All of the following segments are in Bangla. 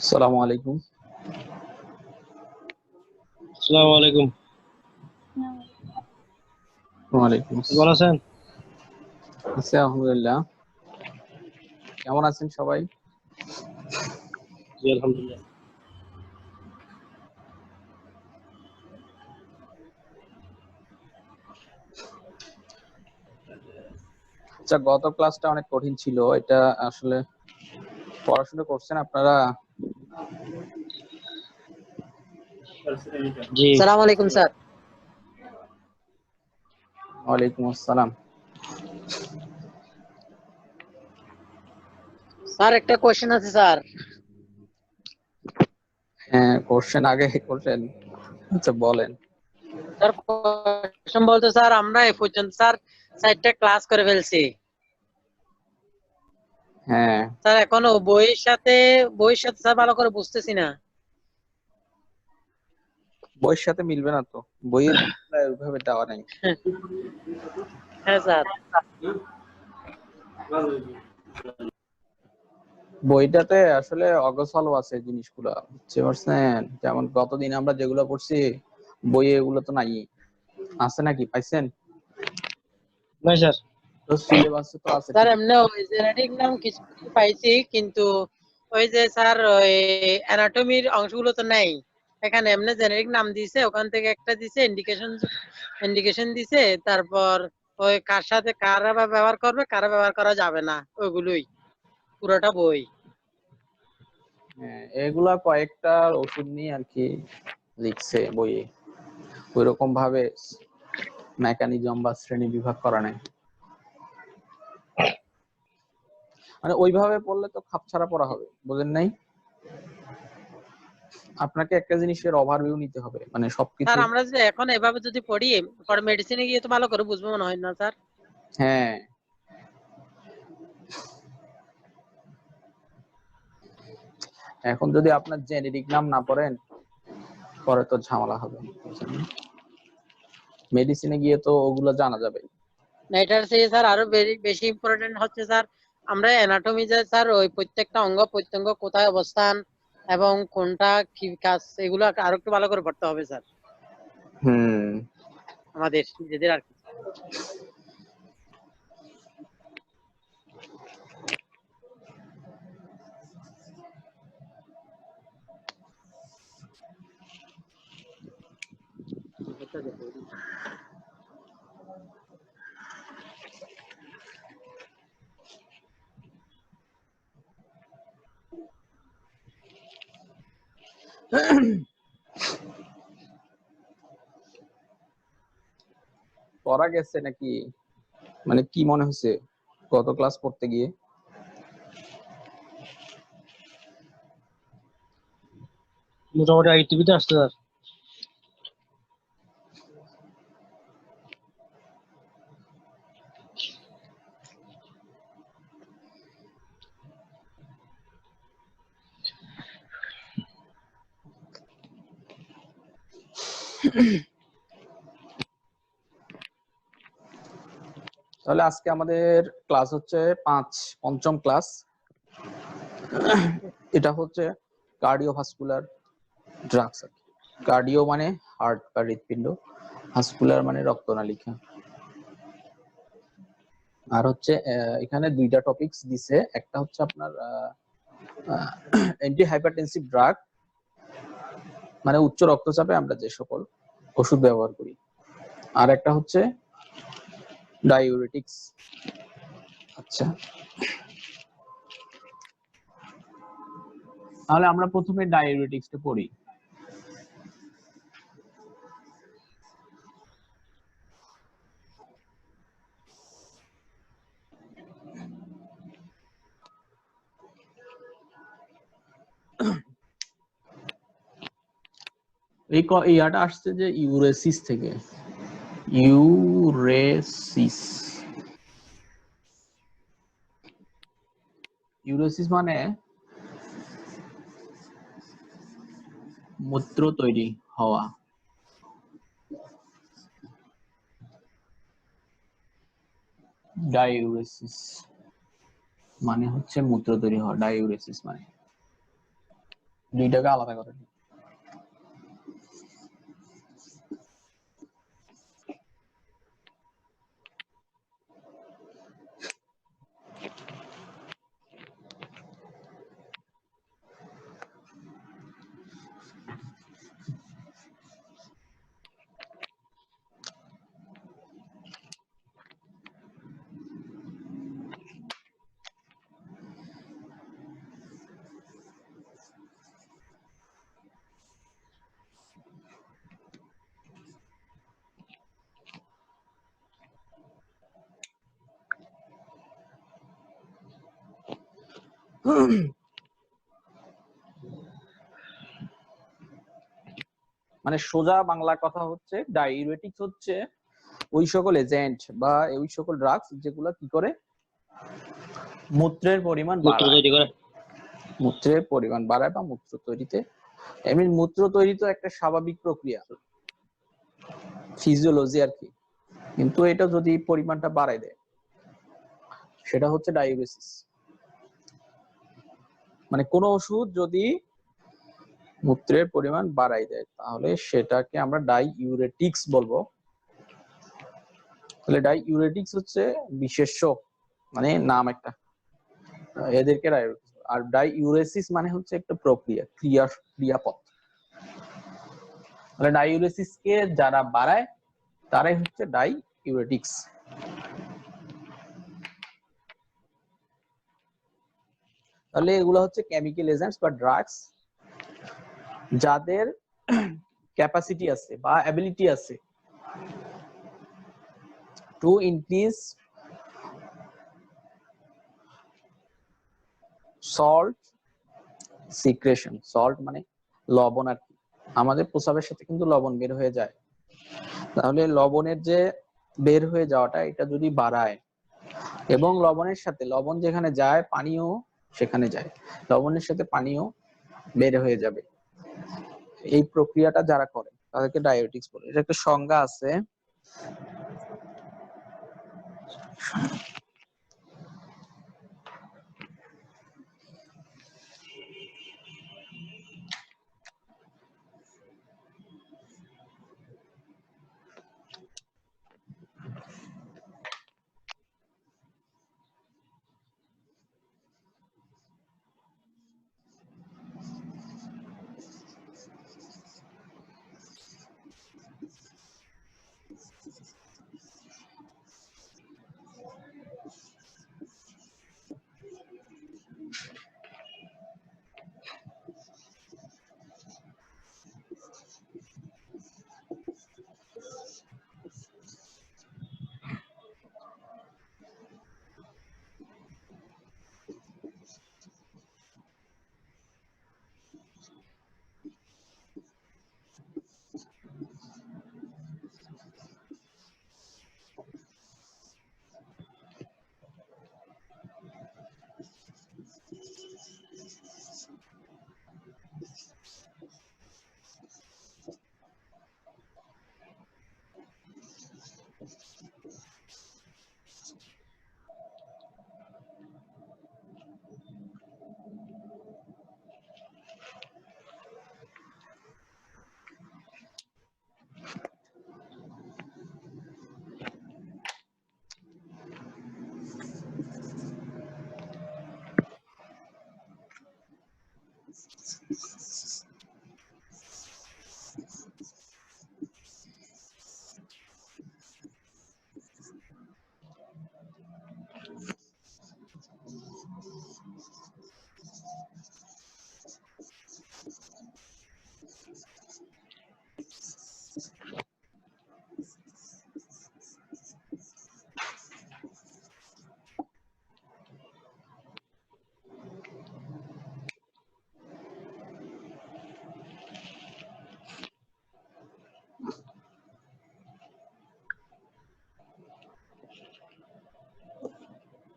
আসসালামু আলাইকুম। আসসালামু আলাইকুম। ওয়ালাইকুম ভালো আসসালাম। আছেন? আছি আলহামদুলিল্লাহ। কেমন আছেন সবাই? জি আলহামদুলিল্লাহ। আচ্ছা, গত ক্লাসটা অনেক কঠিন ছিল। এটা আসলে পড়াশোনা করছেন আপনারা? জি সালাম আলাইকুম স্যার। ওয়ালাইকুম আসসালাম। স্যার একটা কোশ্চেন আছে স্যার। হ্যাঁ, কোশ্চেন আগে কোশ্চেন। আচ্ছা বলেন। স্যার কোশ্চেন বলতে স্যার আমরা এই পর্যন্ত স্যার 4টা ক্লাস করে ফেলছি। হ্যাঁ, স্যার এখনো বইয়ের সাথে স্যার ভালো করে বুঝতেছি না। বইয়ের সাথে মিলবে না তো, বইয়ে ওইভাবে দেওয়া নাই। হ্যাঁ স্যার। বইটাতে আসলে অগোছালো আছে জিনিসগুলা, বুঝতে পারছেন? যেমন গতদিন আমরা যেগুলো পড়ছি বইয়ে এগুলো তো নাই। আছে নাকি, পাইছেন? না স্যার। তো সিলেবাসে তো আছে স্যার ঠিক। এমনি ওই জেনেটিক নাম কিছু কিছু পাইছি, কিন্তু ওই যে স্যার ওই অ্যানাটমির অংশগুলো তো নাই। এখানে এমনি জেনেরিক নাম দিছে, ওখান থেকে একটা দিছে ইন্ডিকেশন দিছে, তারপর ওই কার সাথে কারা ব্যবহার করবে কারা ব্যবহার করা যাবে না, ওইগুলোই পুরোটা বই। হ্যাঁ, এগুলা কয়েকটা ওষুধ নিয়ে আর কি লিখছে বইয়ে, ওইরকম ভাবে মেকানিজম বা শ্রেণী বিভাগ করা নাই। মানে ওইভাবে পড়লে তো খাপছাড়া পড়া হবে, বুঝেন নাই? আপনাকে একটা জিনিসের ওভারভিউ নিতে হবে, মানে সবকিছু। স্যার আমরা যে এখন এভাবে যদি পড়ি, পরে মেডিসিনে গিয়ে তো ভালো করে বুঝবো মনে হয় না স্যার। হ্যাঁ, এখন যদি আপনার জেনেরিক নাম না পড়েন পরে তো ঝামেলা হবে, মেডিসিনে গিয়ে তো ওগুলো জানা যাবে। না, এটার চেয়ে স্যার আরো বেশি ইম্পর্টেন্ট হচ্ছে স্যার, আমরা অ্যানাটমি যে স্যার ওই প্রত্যেকটা অঙ্গ প্রত্যঙ্গ কোথায় অবস্থান এবং কোনটা কি কাজ, এগুলো আরো একটু ভালো করে পড়তে হবে স্যার, হুম। আমাদের নিজেদের আর কি। পড়া গেছে নাকি, মানে কি মনে হচ্ছে গত ক্লাস পড়তে গিয়ে? মোটামুটি আইটিভিতে আসছে স্যার। তাহলে আজকে আমাদের ক্লাস হচ্ছে পঞ্চম ক্লাস। এটা হচ্ছে কার্ডিওভাস্কুলার ড্রাগস। কার্ডিও মানে হার্ট বা হৃৎপিণ্ড, ভাস্কুলার মানে রক্তনালিকা। আর হচ্ছে এখানে দুইটা টপিকস দিছে, একটা হচ্ছে আপনার অ্যান্টি হাইপারটেনসিভ ড্রাগ, মানে উচ্চ রক্তচাপে আমরা যে সকল ওষুধ ব্যবহার করি, আর একটা হচ্ছে ডাইউরেটিক্স। আচ্ছা, তাহলে আমরা প্রথমে ডাইউরেটিক্সটা পড়ি। ইয়াটা আসছে যে ইউরেসিস থেকে। ইউরেসিস, ইউরেসিস মানে মূত্র তৈরি হওয়া। ডাইউরেসিস মানে হচ্ছে মূত্র তৈরি হওয়া, ডাইউরেসিস মানে। দুইটাকে আলাদা করে নিই। মানে সোজা বাংলা কথা হচ্ছে ডাইউরেটিক্স হচ্ছে ওই সকল এজেন্ট বা ওই সকল ড্রাগস যেগুলো কি করে মূত্রের পরিমাণ মূত্র বাড়ায়, তৈরি করে। মূত্রের পরিমাণ বাড়ায় বা মূত্র তৈরিতে, এমনি মূত্র তৈরি তো একটা স্বাভাবিক প্রক্রিয়া, ফিজিওলজি আর কি, কিন্তু এটা যদি পরিমাণটা বাড়ায় দেয় সেটা হচ্ছে ডাইউরেসিস। মানে কোন ওষুধ যদি মূত্রের পরিমাণ বাড়াই দেয় তাহলে সেটাকে আমরা ডাইউরেটিক্স বলবো। তাহলে ডাইউরেটিক্স হচ্ছে বিশেষ্য, মানে নাম একটা, এদেরকে ডাইউরেটিক্স। আর ডাইউরেসিস মানে হচ্ছে একটা প্রক্রিয়া, ক্রিয়াপদ। তাহলে ডাইউরেসিস কে যারা বাড়ায় তারাই হচ্ছে ডাইউরেটিক্স। তাহলে এগুলো হচ্ছে কেমিক্যাল এজেন্টস বা ড্রাগস যাদের ক্যাপাসিটি আছে বা অ্যাবিলিটি আছে to increase salt secretion. Salt মানে লবণ আর কি, আমাদের প্রস্রাবের সাথে কিন্তু লবণ বের হয়ে যায়। তাহলে লবণের যে বের হয়ে যাওয়াটা এটা যদি বাড়ায়, এবং লবণের সাথে লবণ যেখানে যায় পানিও সেখানে যায়, লবণের সাথে পানিও বের হয়ে যাবে, এই প্রক্রিয়াটা যারা করে তাদেরকে ডাইউরেটিক্স বলে। এটা একটা সংজ্ঞা আছে।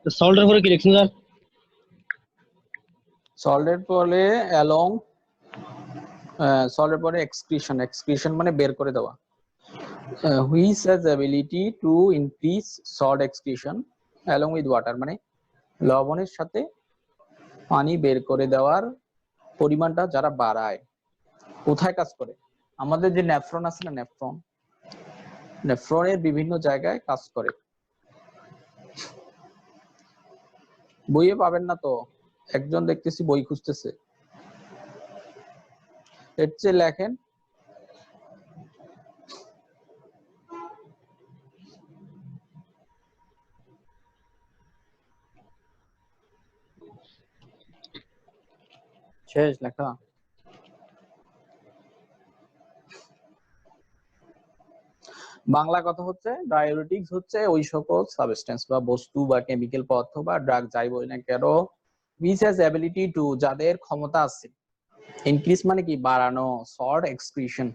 সল্টের পরে কি লিখছেন স্যার? সল্টের পরে অ্যালং, সল্টের পরে এক্সক্রিশন। এক্সক্রিশন মানে বের করে দেওয়া। Which has ability to increase salt excretion along with water, মানে লবণের সাথে পানি বের করে দেওয়ার পরিমাণটা যারা বাড়ায় কোথায় কাজ করে? আমাদের যে নেফ্রন আছে না, নেফ্রনের বিভিন্ন জায়গায় কাজ করে। বইয়ে পাবেন না তো, একজন দেখতেছি বই খুঁজতেছে, এর চেয়ে লেখেন শেষ লেখা। বাংলা কথা হচ্ছে ডায়াবেটিক্স হচ্ছে ওই সকল সাবস্টেন্স বা বস্তু বা কেমিক্যাল পদার্থ বা ড্রাগ যাই বলি না কেন, which has ability to, যাদের ক্ষমতা আছে, ইনক্রিজ মানে কি বাড়ানো, salt excretion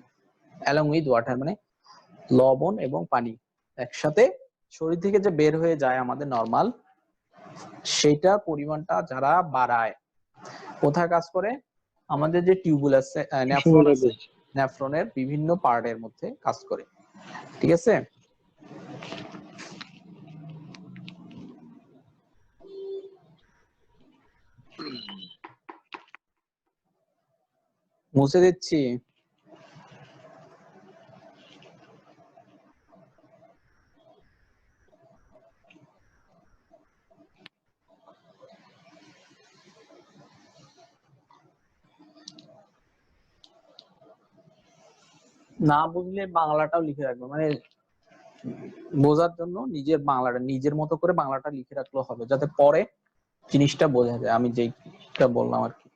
along with water মানে লবণ এবং পানি একসাথে শরীর থেকে যে বের হয়ে যায় আমাদের নরমাল, সেটা পরিমাণটা যারা বাড়ায় কোথায় কাজ করে? আমাদের যে টিউবুল আছে, নেফ্রন আছে, নেফ্রনের বিভিন্ন পার্টের মধ্যে কাজ করে। ঠিক আছে, মুছে দিচ্ছি। না বুঝলে বাংলাটাও লিখে রাখবো, মানে বোঝার জন্য নিজের বাংলাটা নিজের মতো করে বাংলাটা লিখে রাখলেও হবে, যাতে পরে জিনিসটা বোঝা যায় আমি যেটা বললাম আর কি।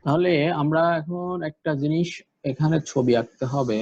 তাহলে আমরা এখন একটা জিনিস এখানে ছবি আঁকতে হবে।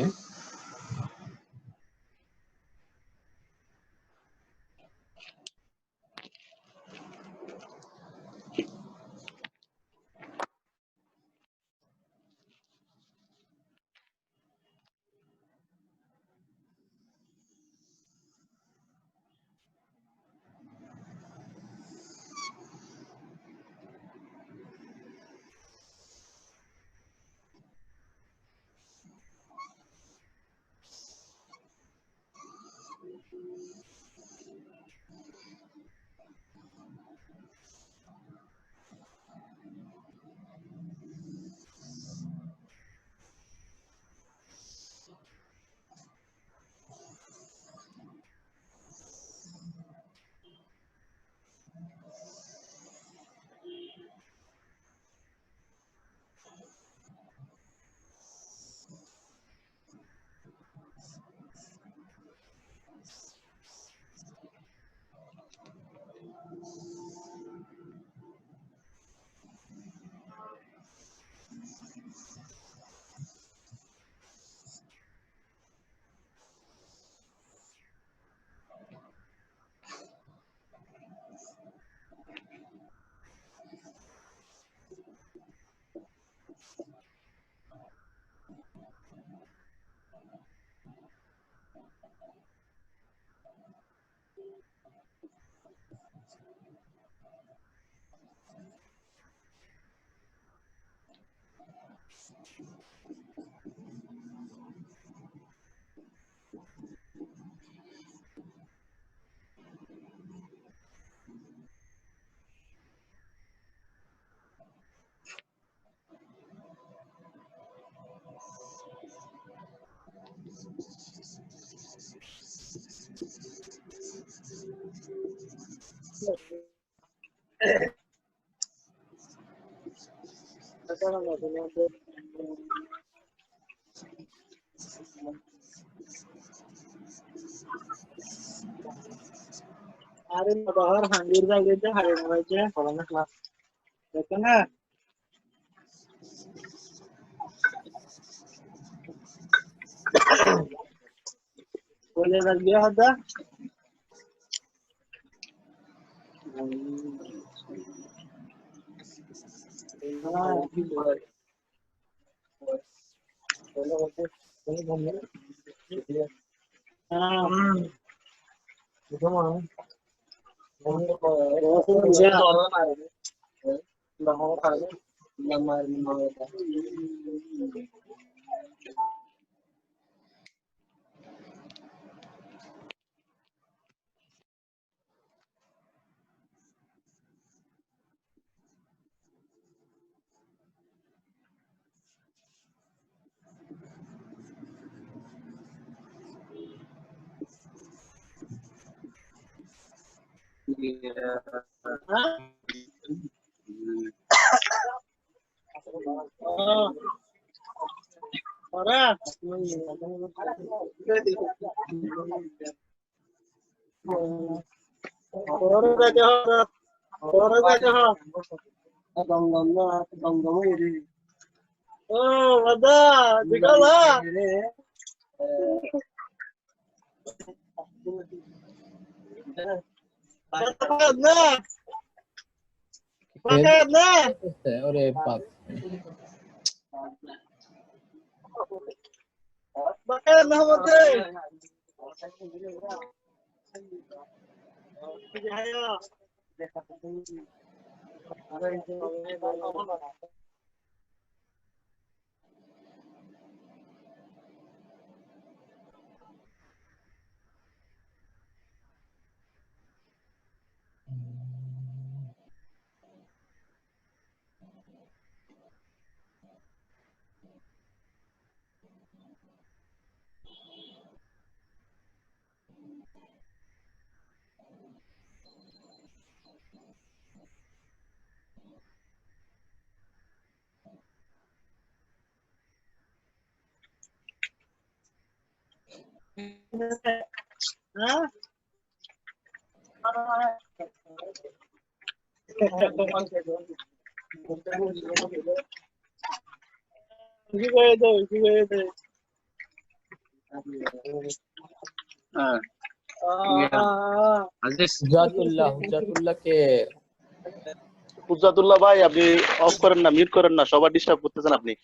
আরে বাবার হাঙ্গির জায়গাতে হারে হয়েছে করোনা ক্লাস দেখো না বলে রাখবে হদা ওরে বাপ, হুজাতুল্লাহকে হুজাতুল্লাহ ভাই, আপনি অফ করেন না, মিউট করেন না, সবার ডিস্টার্ব করতেছেন আপনি।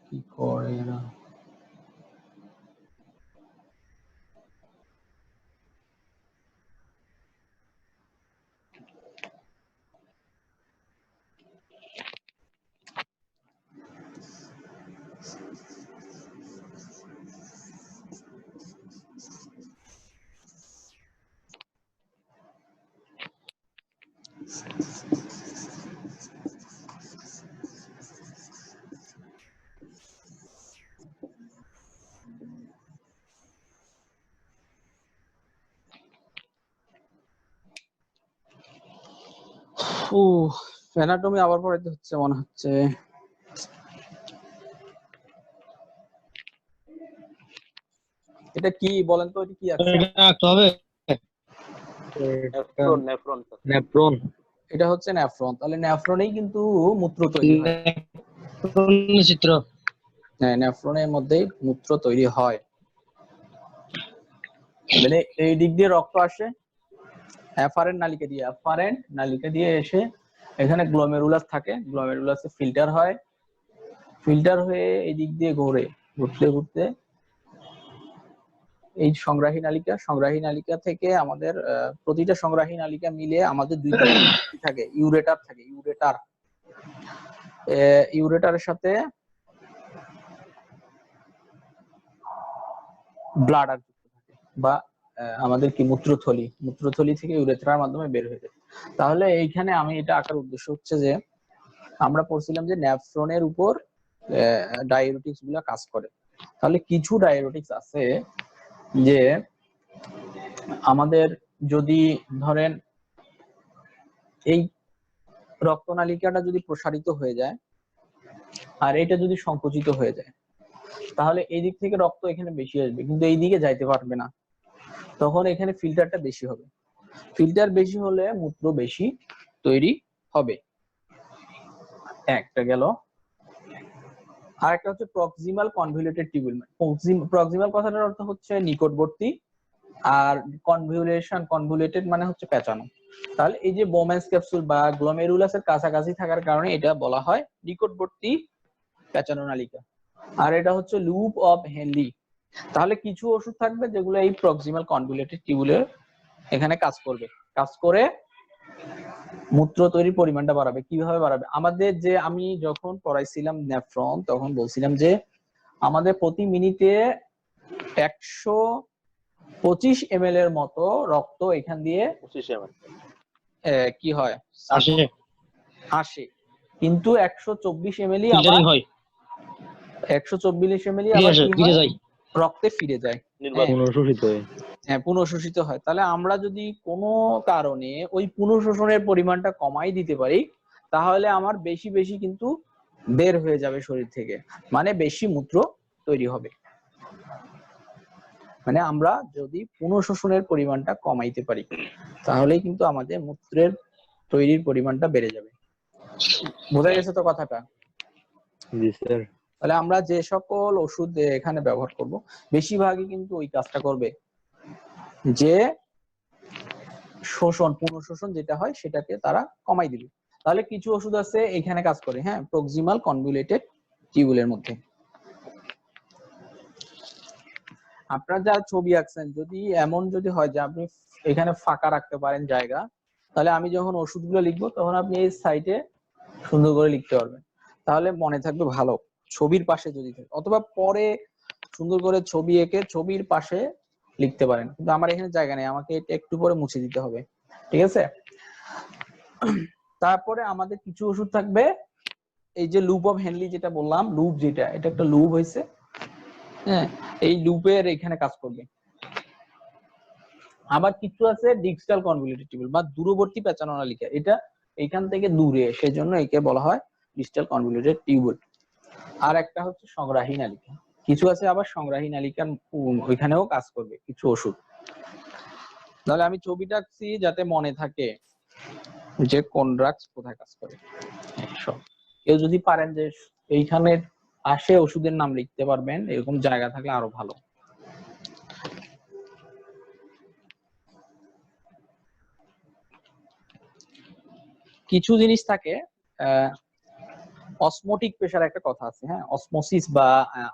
কি করে এরা? অ্যানাটমি আবার পড়াইতে হচ্ছে মনে হচ্ছে। এটা কি বলেন তো, এটা কি আছে? নেফ্রন। এটা হচ্ছে নেফ্রন। তাহলে নেফ্রনেই কিন্তু মূত্র তৈরি হয়। চিত্র। হ্যাঁ, নেফ্রনের মধ্যেই মূত্র তৈরি হয়। মানে এই দিক দিয়ে রক্ত আসে এফারেন্ট নালিকা দিয়ে এসে এখানে গ্লোমেরুলাস থাকে, গ্লোমেরুলাসে ফিল্টার হয়, ফিল্টার হয়ে এই দিক দিয়ে ঘুরতে ঘুরতে এই সংগ্রাহী নালিকা থেকে আমাদের প্রতিটা সংগ্রাহী নালিকা মিলে আমাদের দুইটা থাকে, ইউরেটারের সাথে ব্লাডার যুক্ত থাকে, বা আমাদের কি মূত্রথলি থেকে ইউরেথ্রার মাধ্যমে বের হয়ে যায়। তাহলে এইখানে আমি এটা আঁকার উদ্দেশ্য হচ্ছে যে আমরা পড়ছিলাম যে নেফ্রনের উপর ডায়ুরেটিক্স গুলা কাজ করে। তাহলে কিছু ডায়ুরেটিক্স আছে যে আমাদের যদি ধরেন এই রক্তনালিকাটা যদি প্রসারিত হয়ে যায় আর এটা যদি সংকুচিত হয়ে যায়, তাহলে এই দিক থেকে রক্ত এখানে বেশি আসবে কিন্তু এই দিকে যাইতে পারবে না, তখন এখানে ফিল্টারটা বেশি হবে। ফিল্টার বেশি হলে মূত্র বেশি তৈরি হবে। একটা গেল। আর একটা হচ্ছে প্রক্সিমাল কনভলিউটেড টিউবুল। প্রক্সিমাল কথাটার অর্থ হচ্ছে নিকটবর্তী, আর কনভলিউটেড মানে হচ্ছে পেঁচানো। তাহলে এই যে বোম্যান্স ক্যাপসুল বা গ্লোমেরুলাসের কাছাকাছি থাকার কারণে এটা বলা হয় নিকটবর্তী প্যাচানো নালিকা। আর এটা হচ্ছে লুপ অফ হেনলি। তাহলে কিছু ওষুধ থাকবে যেগুলো এই প্রক্সিমাল কনভলিউটেড টিউবুলের এখানে কাজ করবে, কাজ করে মূত্র তৈরির পরিমাণটা বাড়াবে। কিভাবে বাড়াবে? আমাদের যে আমি যখন পড়াইছিলাম নেফ্রন তখন বলছিলাম যে আমাদের প্রতি মিনিটে 125 ml এর মতো রক্ত এখান দিয়ে 25 ml কি হয় আসে আসে, কিন্তু 124 ml আবার ফিল্টারিং হয় 124 ml ফিরে আবার আসে কি ফিরে হয় যায় রক্তে ফিরে যায়, নির্বাচন পুনঃশোষিত হয়। হ্যাঁ পুনঃশোষিত হয়। তাহলে আমরা যদি কোনো কারণে ওই পুনঃশোষণের পরিমাণটা কমাই দিতে পারি তাহলে আমার বেশি বেশি কিন্তু বের হয়ে যাবে শরীর থেকে, মানে বেশি মূত্র তৈরি হবে। মানে আমরা যদি পুনঃশোষণের পরিমাণটা কমাইতে পারি তাহলেই কিন্তু আমাদের মূত্রের তৈরির পরিমাণটা বেড়ে যাবে। বোঝা গেছে তো কথাটা? জি স্যার। তাহলে আমরা যে সকল ওষুধ এখানে ব্যবহার করব বেশিরভাগই কিন্তু ওই কাজটা করবে, যে শোষণ পুনঃশোষণ যেটা হয় সেটাকে তারা কমাই দিবে। তাহলে কিছু ওষুধ আছে এখানে কাজ করে, হ্যাঁ, প্রক্সিমাল কনভলিউটেড টিউবুলের মধ্যে। আপনারা যা ছবি আঁকছেন যদি এমন যদি হয় যে আপনি এখানে ফাঁকা রাখতে পারেন জায়গা, তাহলে আমি যখন ওষুধগুলো লিখবো তখন আপনি এই সাইডে সুন্দর করে লিখতে পারবেন, তাহলে মনে থাকবে ভালো। ছবির পাশে যদি থাকে অথবা পরে সুন্দর করে ছবি এঁকে ছবির পাশে লিখতে পারেন, কিন্তু আমার এখানে জায়গা নেই, আমাকে এটা একটু পরে মুছে দিতে হবে, ঠিক আছে? তারপরে আমাদের কিছু ওষুধ থাকবে এই যে লুপ অফ হেনলি যেটা বললাম, লুপ যেটা এটা একটা লুপ হয়েছে, হ্যাঁ, এই লুপের এখানে কাজ করবে। আবার কিছু আছে ডিস্টাল কনভলিউটেড টিউবুল বা দূরবর্তী প্যাচানো নালিকা, এটা এখান থেকে দূরে, সেজন্য একে বলা হয় ডিস্টাল কনভলিউটেড টিউবুল। আর একটা হচ্ছে সংগ্রাহী নালিকা, কিছু আছে আবার সংগ্রাহী নালিকার ওইখানেও কাজ করবে কিছু ওষুধ। তাহলে আমি ছবিটা আঁকছি যাতে মনে থাকে যে কোন ড্রাগস কোথায় কাজ করে। কেউ যদি পারেন যে এইখানে আসে ওষুধের নাম লিখতে পারবেন, এরকম জায়গা থাকলে আরো ভালো। কিছু জিনিস থাকে অসমোটিক প্রেসার একটা কথা আছে, হ্যাঁ, অসমোসিস বা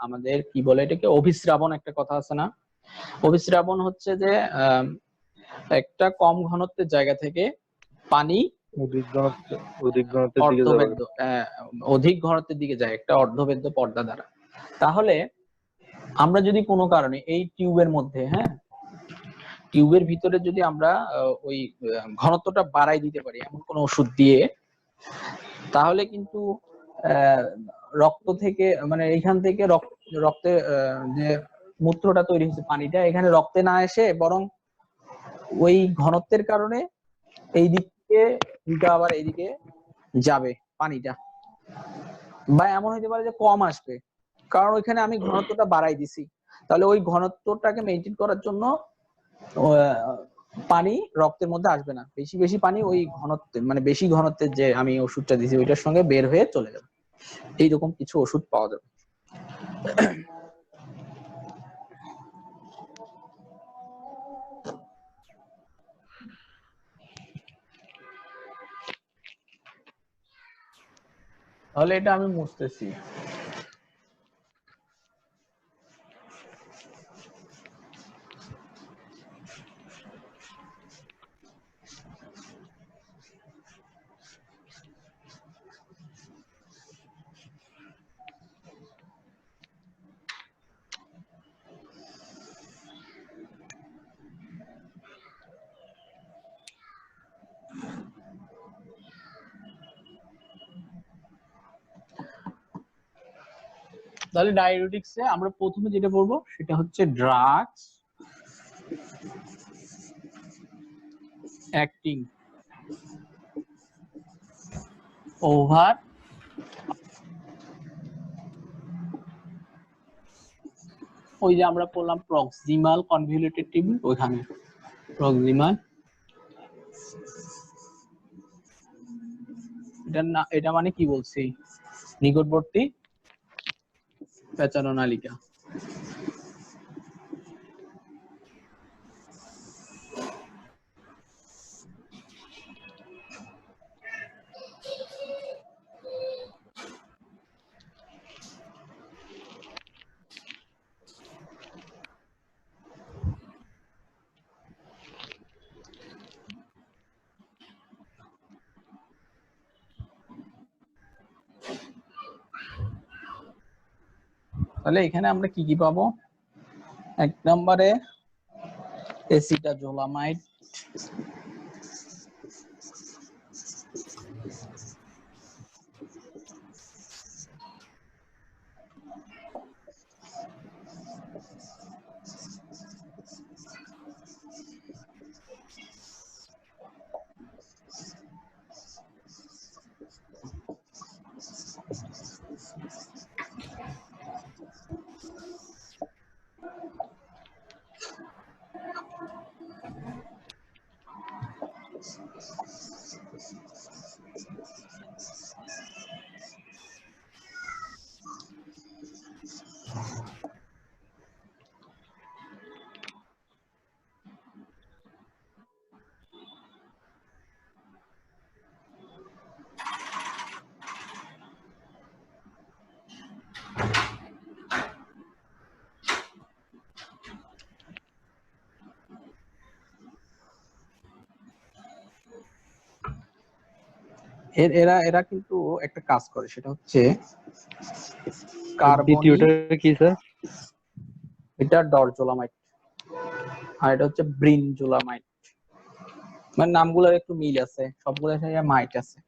আমাদের কি বলে এটাকে অভিস্রাবণ একটা কথা আছে না? অভিস্রাবণ হচ্ছে যে একটা কম ঘনত্বের জায়গা থেকে পানি অধিক ঘনত্বের দিকে যাবে। অর্ধবেদ্য অধিক ঘনত্বের দিকে যায় একটা অর্ধবেদ্য পর্দা দ্বারা। তাহলে আমরা যদি কোনো কারণে এই টিউবের মধ্যে, হ্যাঁ, টিউবের ভিতরে যদি আমরা ওই ঘনত্বটা বাড়াই দিতে পারি এমন কোন ওষুধ দিয়ে, তাহলে কিন্তু রক্ত থেকে মানে এইখান থেকে রক্তে যে মূত্রটা তৈরি হচ্ছে পানিটা এখানে রক্তে না এসে বরং ওই ঘনত্বের কারণে এই দিক থেকে উল্টা আবার এইদিকে যাবে পানিটা, বা এমন হতে পারে যে কম আসবে কারণ ওইখানে আমি ঘনত্বটা বাড়াই দিছি। তাহলে ওই ঘনত্বটাকে মেনটেন করার জন্য পানি রক্তের মধ্যে আসবে না, বেশি বেশি পানি ওই ঘনত্বের মানে বেশি ঘনত্বের যে আমি ওষুধটা দিছি ওইটার সঙ্গে বের হয়ে চলে যাবে। এইরকম কিছু ওষুধ পাওয়া যাবে। তাহলে এটা আমি মুছতেছি। তাহলে ডায়ুরেটিক্সে আমরা প্রথমে যেটা পড়বো সেটা হচ্ছে ড্রাগস অ্যাক্টিং ওভার ওই যে আমরা পড়লাম প্রক্সিমাল কনভলিউটেড টিউবুল, ওইখানে প্রক্সিমাল, এটা মানে কি বলছি নিকটবর্তী প্যাচানো নালিকা। তাহলে এখানে আমরা কি কি পাবো? এক নম্বরে এসিটাজোলামাইড, এরা এরা কিন্তু একটা কাজ করে, সেটা হচ্ছে কার্বনিক, দ্বিতীয়টা কি স্যার? এটা ডরজোলামাইড, আর এটা হচ্ছে ব্রিনজোলামাইড। মানে নামগুলোর একটু মিল আছে, সবগুলোর সাথে মাইট আছে।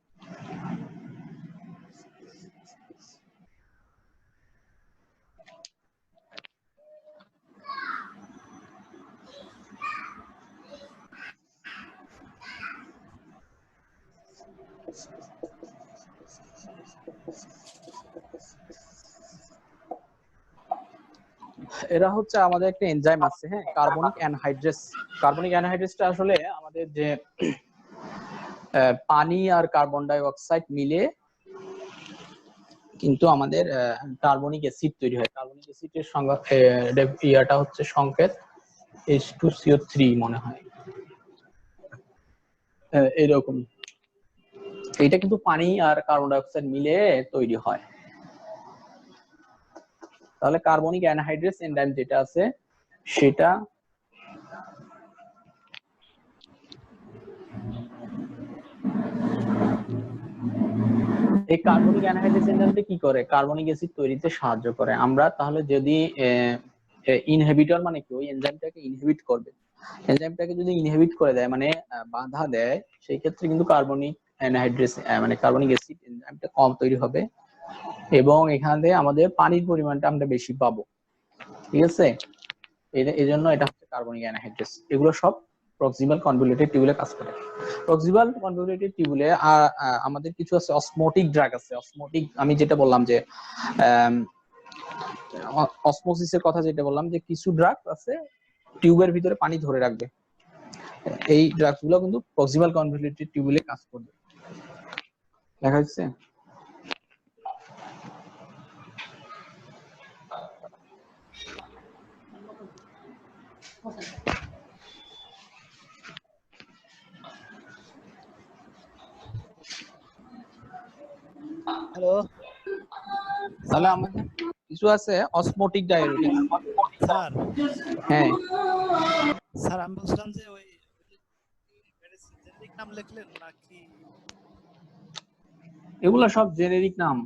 এরা হচ্ছে আমাদের একটা এনজাইম আছে, হ্যাঁ, কার্বনিক অ্যানহাইড্রেস। কার্বনিক অ্যানহাইড্রেসটা আসলে আমাদের যে পানি আর কার্বন ডাই অক্সাইড মিলে কিন্তু আমাদের কার্বনিক অ্যাসিড তৈরি হয়। কার্বনিক অ্যাসিডের সংজ্ঞা ইয়াটা হচ্ছে সংকেত H2CO3 মনে হয়, এরকম। এটা কিন্তু পানি আর কার্বন ডাই অক্সাইড মিলে তৈরি হয়। তাহলে কার্বনিক অ্যানহাইড্রেস এনজাইম যেটা আছে সেটা এই কার্বনিক অ্যানহাইড্রেস এনজাইমটা কি করে? কার্বনিক অ্যাসিড তৈরিতে সাহায্য করে। আমরা তাহলে যদি ইনহিবিটর মানে কি, ওই এনজাইমটাকে ইনহিবিট করবে, এনজাইমটাকে যদি ইনহিবিট করে দেয় মানে বাধা দেয়, সেই ক্ষেত্রে কিন্তু কার্বনিক অ্যানহাইড্রেস মানে কার্বনিক অ্যাসিড এনজাইমটা কম তৈরি হবে এবং এখান থেকে আমাদের পানির পরিমাণটা আমরা বেশি পাবো। ঠিক আছে, এই জন্য এটা হচ্ছে কার্বনিক অ্যানহাইড্রেস। এগুলো সব প্রক্সিমাল কনভলিউটেড টিউবুলে কাজ করে। প্রক্সিমাল কনভলিউটেড টিউবুলে আমাদের কিছু আছে অসমোটিক ড্রাগ আছে। অসমোটিক আমি যেটা বললাম যে অসমোসিসের কথা যেটা বললাম, যে কিছু ড্রাগ আছে টিউবের ভিতরে পানি ধরে রাখবে, এই ড্রাগগুলো কিন্তু প্রক্সিমাল কনভলিউটেড টিউবুলে কাজ করবে। দেখা যাচ্ছে? হ্যালো তাহলে আমাদের কিছু আছে অসমোটিক ডায়োরেটিক। স্যার। হ্যাঁ স্যার আমি বলছিলাম যে ওই জেনেরিক নাম লিখলেন নাকি? এগুলো সব জেনেরিক নাম।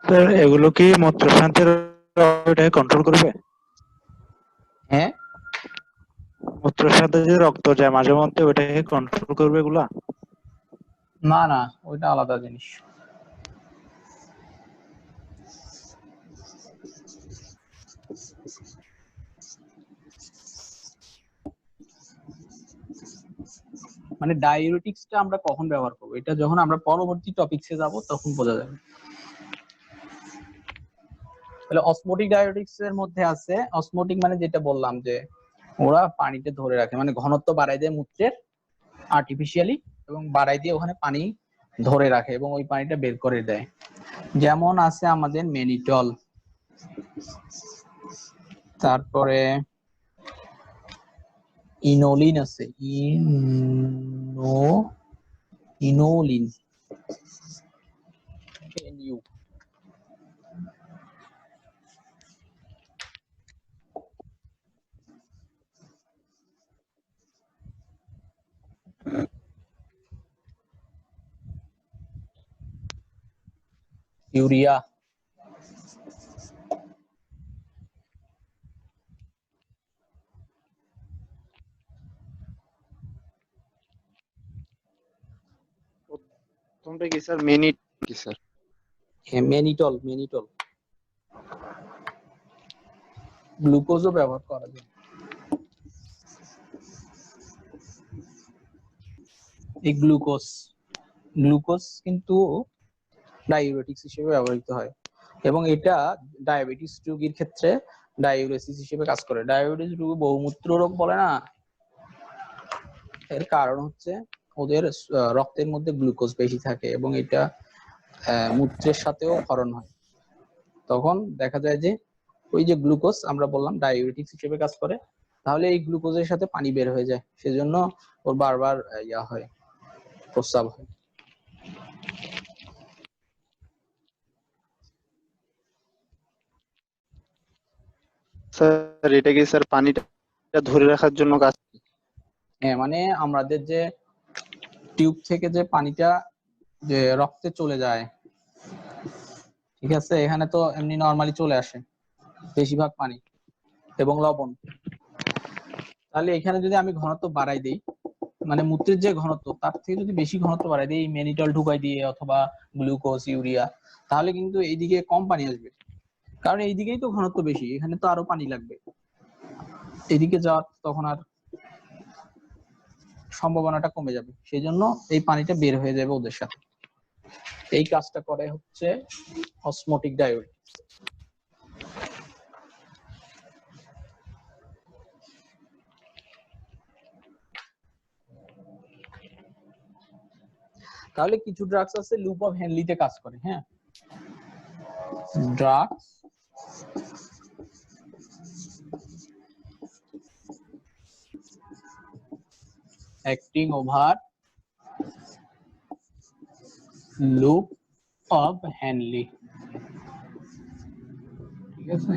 স্যার এগুলো কি মূত্রশান্তির ওইটাকে কন্ট্রোল করবে? হ্যাঁ, মূত্রশান্তে যে রক্ত যায় মাঝে মধ্যে, ওইটাকে কন্ট্রোল করবে এগুলা? না না, ওইটা আলাদা জিনিস। মানে ডায়োরেটিক্সটা আমরা কখন ব্যবহার করব, এটা যখন আমরা পরবর্তী টপিকসে যাব তখন বোঝা যাবে। তাহলে অসমোটিক ডায়োরেটিক্স এর মধ্যে আছে, অসমোটিক মানে যেটা বললাম যে ওরা পানিতে ধরে রাখে, মানে ঘনত্ব বাড়ায় দেয় মূত্রের আর্টিফিশিয়ালি এবং বাড়াই দিয়ে ওখানে পানি ধরে রাখে এবং ওই পানিটা বের করে দেয়। যেমন আছে আমাদের মেনিটল, তারপরে ইনোলিন আছে, ইনোলিন NU। ইউরিয়া, কোনটা কি স্যার? মিনিট কি স্যার? Mannitol, mannitol. গ্লুকোজও ব্যবহার করা যায়। এই গ্লুকোজ, গ্লুকোজ কিন্তু ডাইউরেটিক্স হিসেবে ব্যবহৃত হয় এবং এটা ডায়াবেটিস রোগীর ক্ষেত্রে ডাইউরেসিস হিসেবে কাজ করে। ডায়াবেটিস রোগী বহুমূত্র রোগ বলে না, এর কারণ হচ্ছে ওদের রক্তের মধ্যে গ্লুকোজ বেশি থাকে এবং এটা মূত্রের সাথেও ক্ষরণ হয়। তখন দেখা যায় যে ওই যে গ্লুকোজ আমরা বললাম ডায়াবেটিক্স হিসেবে কাজ করে, তাহলে এই গ্লুকোজের সাথে পানি বের হয়ে যায়, সেজন্য ওর বারবার ইয়া হয়, প্রস্রাব হয়। স্যার এটা কি স্যার পানিটা ধরে রাখার জন্য কাজ? হ্যাঁ, মানে আমাদের যে টিউব থেকে যে পানিটা যে রক্তে চলে যায়, ঠিক আছে, এখানে তো এমনি নরমালি চলে আসে বেশিরভাগ পানি এবং লবণ। তাহলে এখানে যদি আমি ঘনত্ব বাড়াই দিই, মানে মূত্রের যে ঘনত্ব তার থেকে যদি বেশি ঘনত্ব বাড়াই দিই, ম্যানিটল ঢুকাই দিয়ে অথবা গ্লুকোজ, ইউরিয়া, তাহলে কিন্তু এইদিকে কম পানি আসবে, কারণ এইদিকেই তো ঘনত্ব বেশি, এখানে তো আরো পানি লাগবে। এদিকে যাওয়ার তখন আর সম্ভাবনাটা কমে যাবে, সেই জন্য এই পানিটা বের হয়ে যাবে ওদের সাথে। এই কাজটা করে হচ্ছে অসমোটিক ডায়োড। তাহলে কিছু ড্রাগস আছে লুপ অফ হেনলিতে কাজ করে। হ্যাঁ, drugs acting over loop of Henle, ঠিক আছে।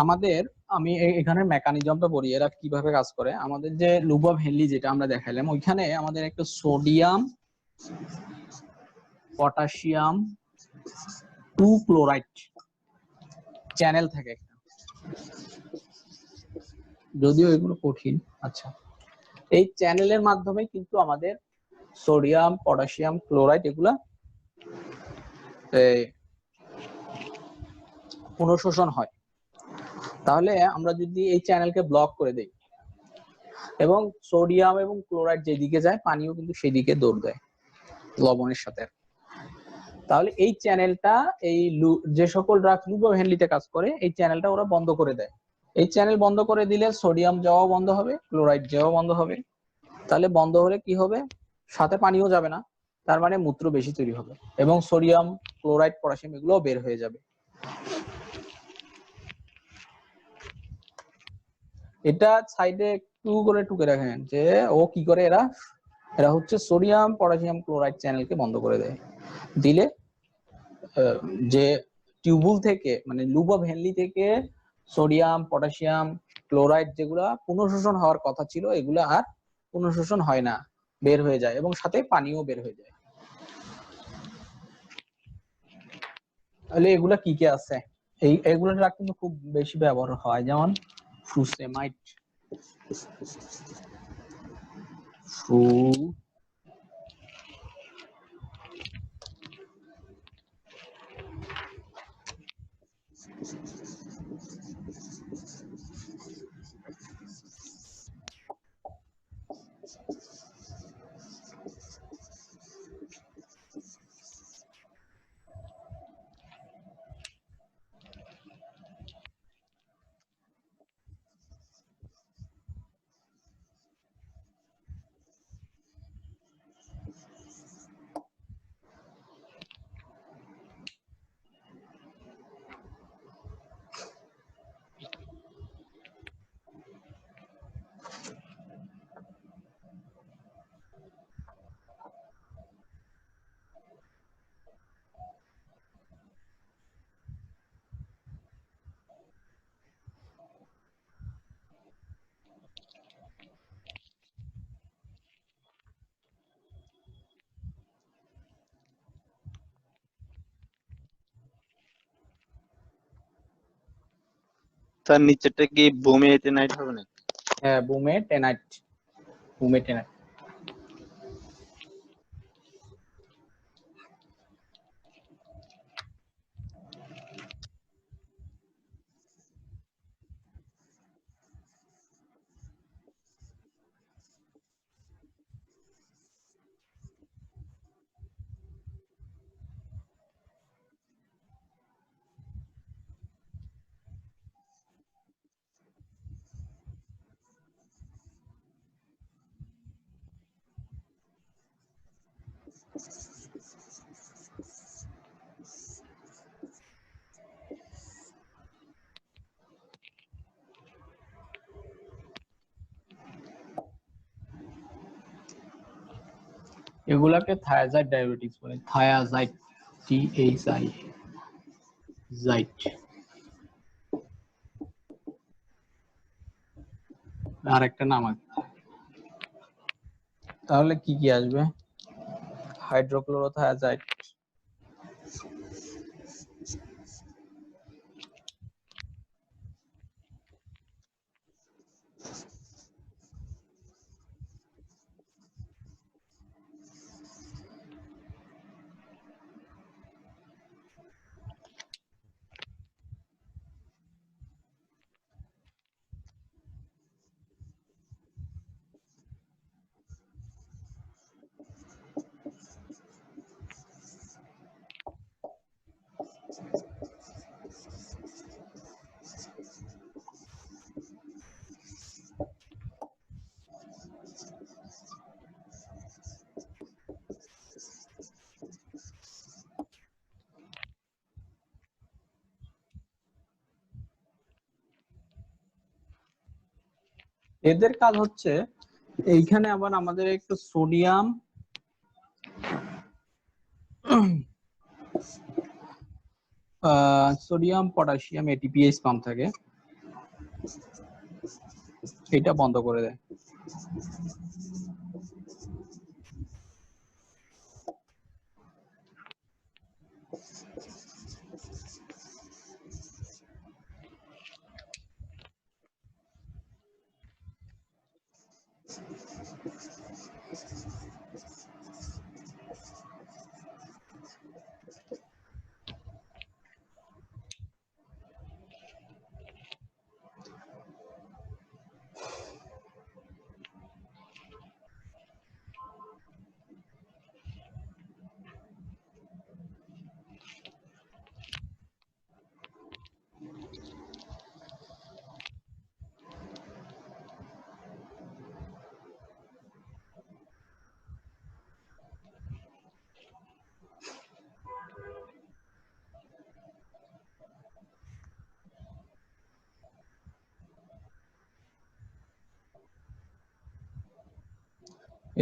আমাদের আমি এখানে মেকানিজমটা বলি এরা কিভাবে কাজ করে। আমাদের যে লুপ অফ হেনলি যেটা আমরা দেখাইলাম, ওইখানে আমাদের একটা সোডিয়াম পটাশিয়াম 2 ক্লোরাইড চ্যানেল থাকে একটা, যদিও এগুলো কঠিন। আচ্ছা, এই চ্যানেলের মাধ্যমে কিন্তু আমাদের সোডিয়াম পটাশিয়াম ক্লোরাইড এগুলা পুনঃশোষণ হয়। তাহলে আমরা যদি এই চ্যানেলকে ব্লক করে দেই এবং সোডিয়াম এবং ক্লোরাইড যেদিকে যায় পানিও কিন্তু সেদিকে দৌড় দেয় লবণের সাথে, তাহলে এই চ্যানেলটা এই যে সকল ড্রাগস লুপ অফ হেনলিতে কাজ করে এই চ্যানেলটা ওরা বন্ধ করে দেয়। এই চ্যানেল বন্ধ করে দিলে সোডিয়াম যাওয়া বন্ধ হবে, ক্লোরাইড যাওয়া বন্ধ হবে। তাহলে বন্ধ হলে কি হবে, সাথে পানিও যাবে না, তার মানে মূত্র বেশি তৈরি হবে এবং সোডিয়াম ক্লোরাইড পটাশিয়াম এগুলো বের হয়ে যাবে। এটা সাইডে একটু করে টুকে রাখেন যে ও কি করে, এরা এরা হচ্ছে সোডিয়াম পটাশিয়াম ক্লোরাইড চ্যানেলকে বন্ধ করে দেয়। দিলে যে টিউবুল থেকে মানে লুপ অফ হেনলি থেকে সোডিয়াম পটাশিয়াম ক্লোরাইড যেগুলা পুনঃশোষণ হওয়ার কথা ছিল এগুলা আর পুনঃশোষণ হয় না, বের হয়ে যায় এবং সাথে পানিও বের হয়ে যায়। তাহলে এগুলা কি কি আছে, এগুলো ড্রাগ কিন্তু খুব বেশি ব্যবহার হয়, যেমন ফুসেমাইড, ফু স্যার নিচেরটা কি বুমেটেনাইট হবে না? হ্যাঁ, বুমেটেনাইট। বুমেটেনাইট। এগুলাকে থায়াজাইড ডায়াবেটিস বলে। Thiazide, THI, জাইট। আর একটা নাম আছে। তাহলে কি কি আসবে? হাইড্রোক্লোরোথায়াজাইড, এদের কাজ হচ্ছে এইখানে আবার আমাদের একটু সোডিয়াম সোডিয়াম পটাশিয়াম এটিপিএস কম থাকে, এটা বন্ধ করে দেয়।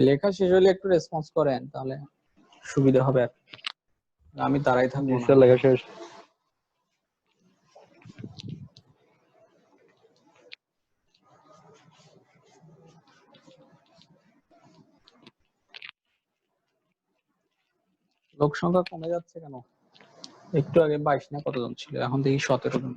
লেখা শেষ হলে একটু রেসপন্স করেন, তাহলে সুবিধা হবে। আমি তারাই থাকবো না। লেখা শেষ। লোক সংখ্যা কমে যাচ্ছে কেন? একটু আগে 22 না কতজন ছিল, এখন দেখি 17 জন।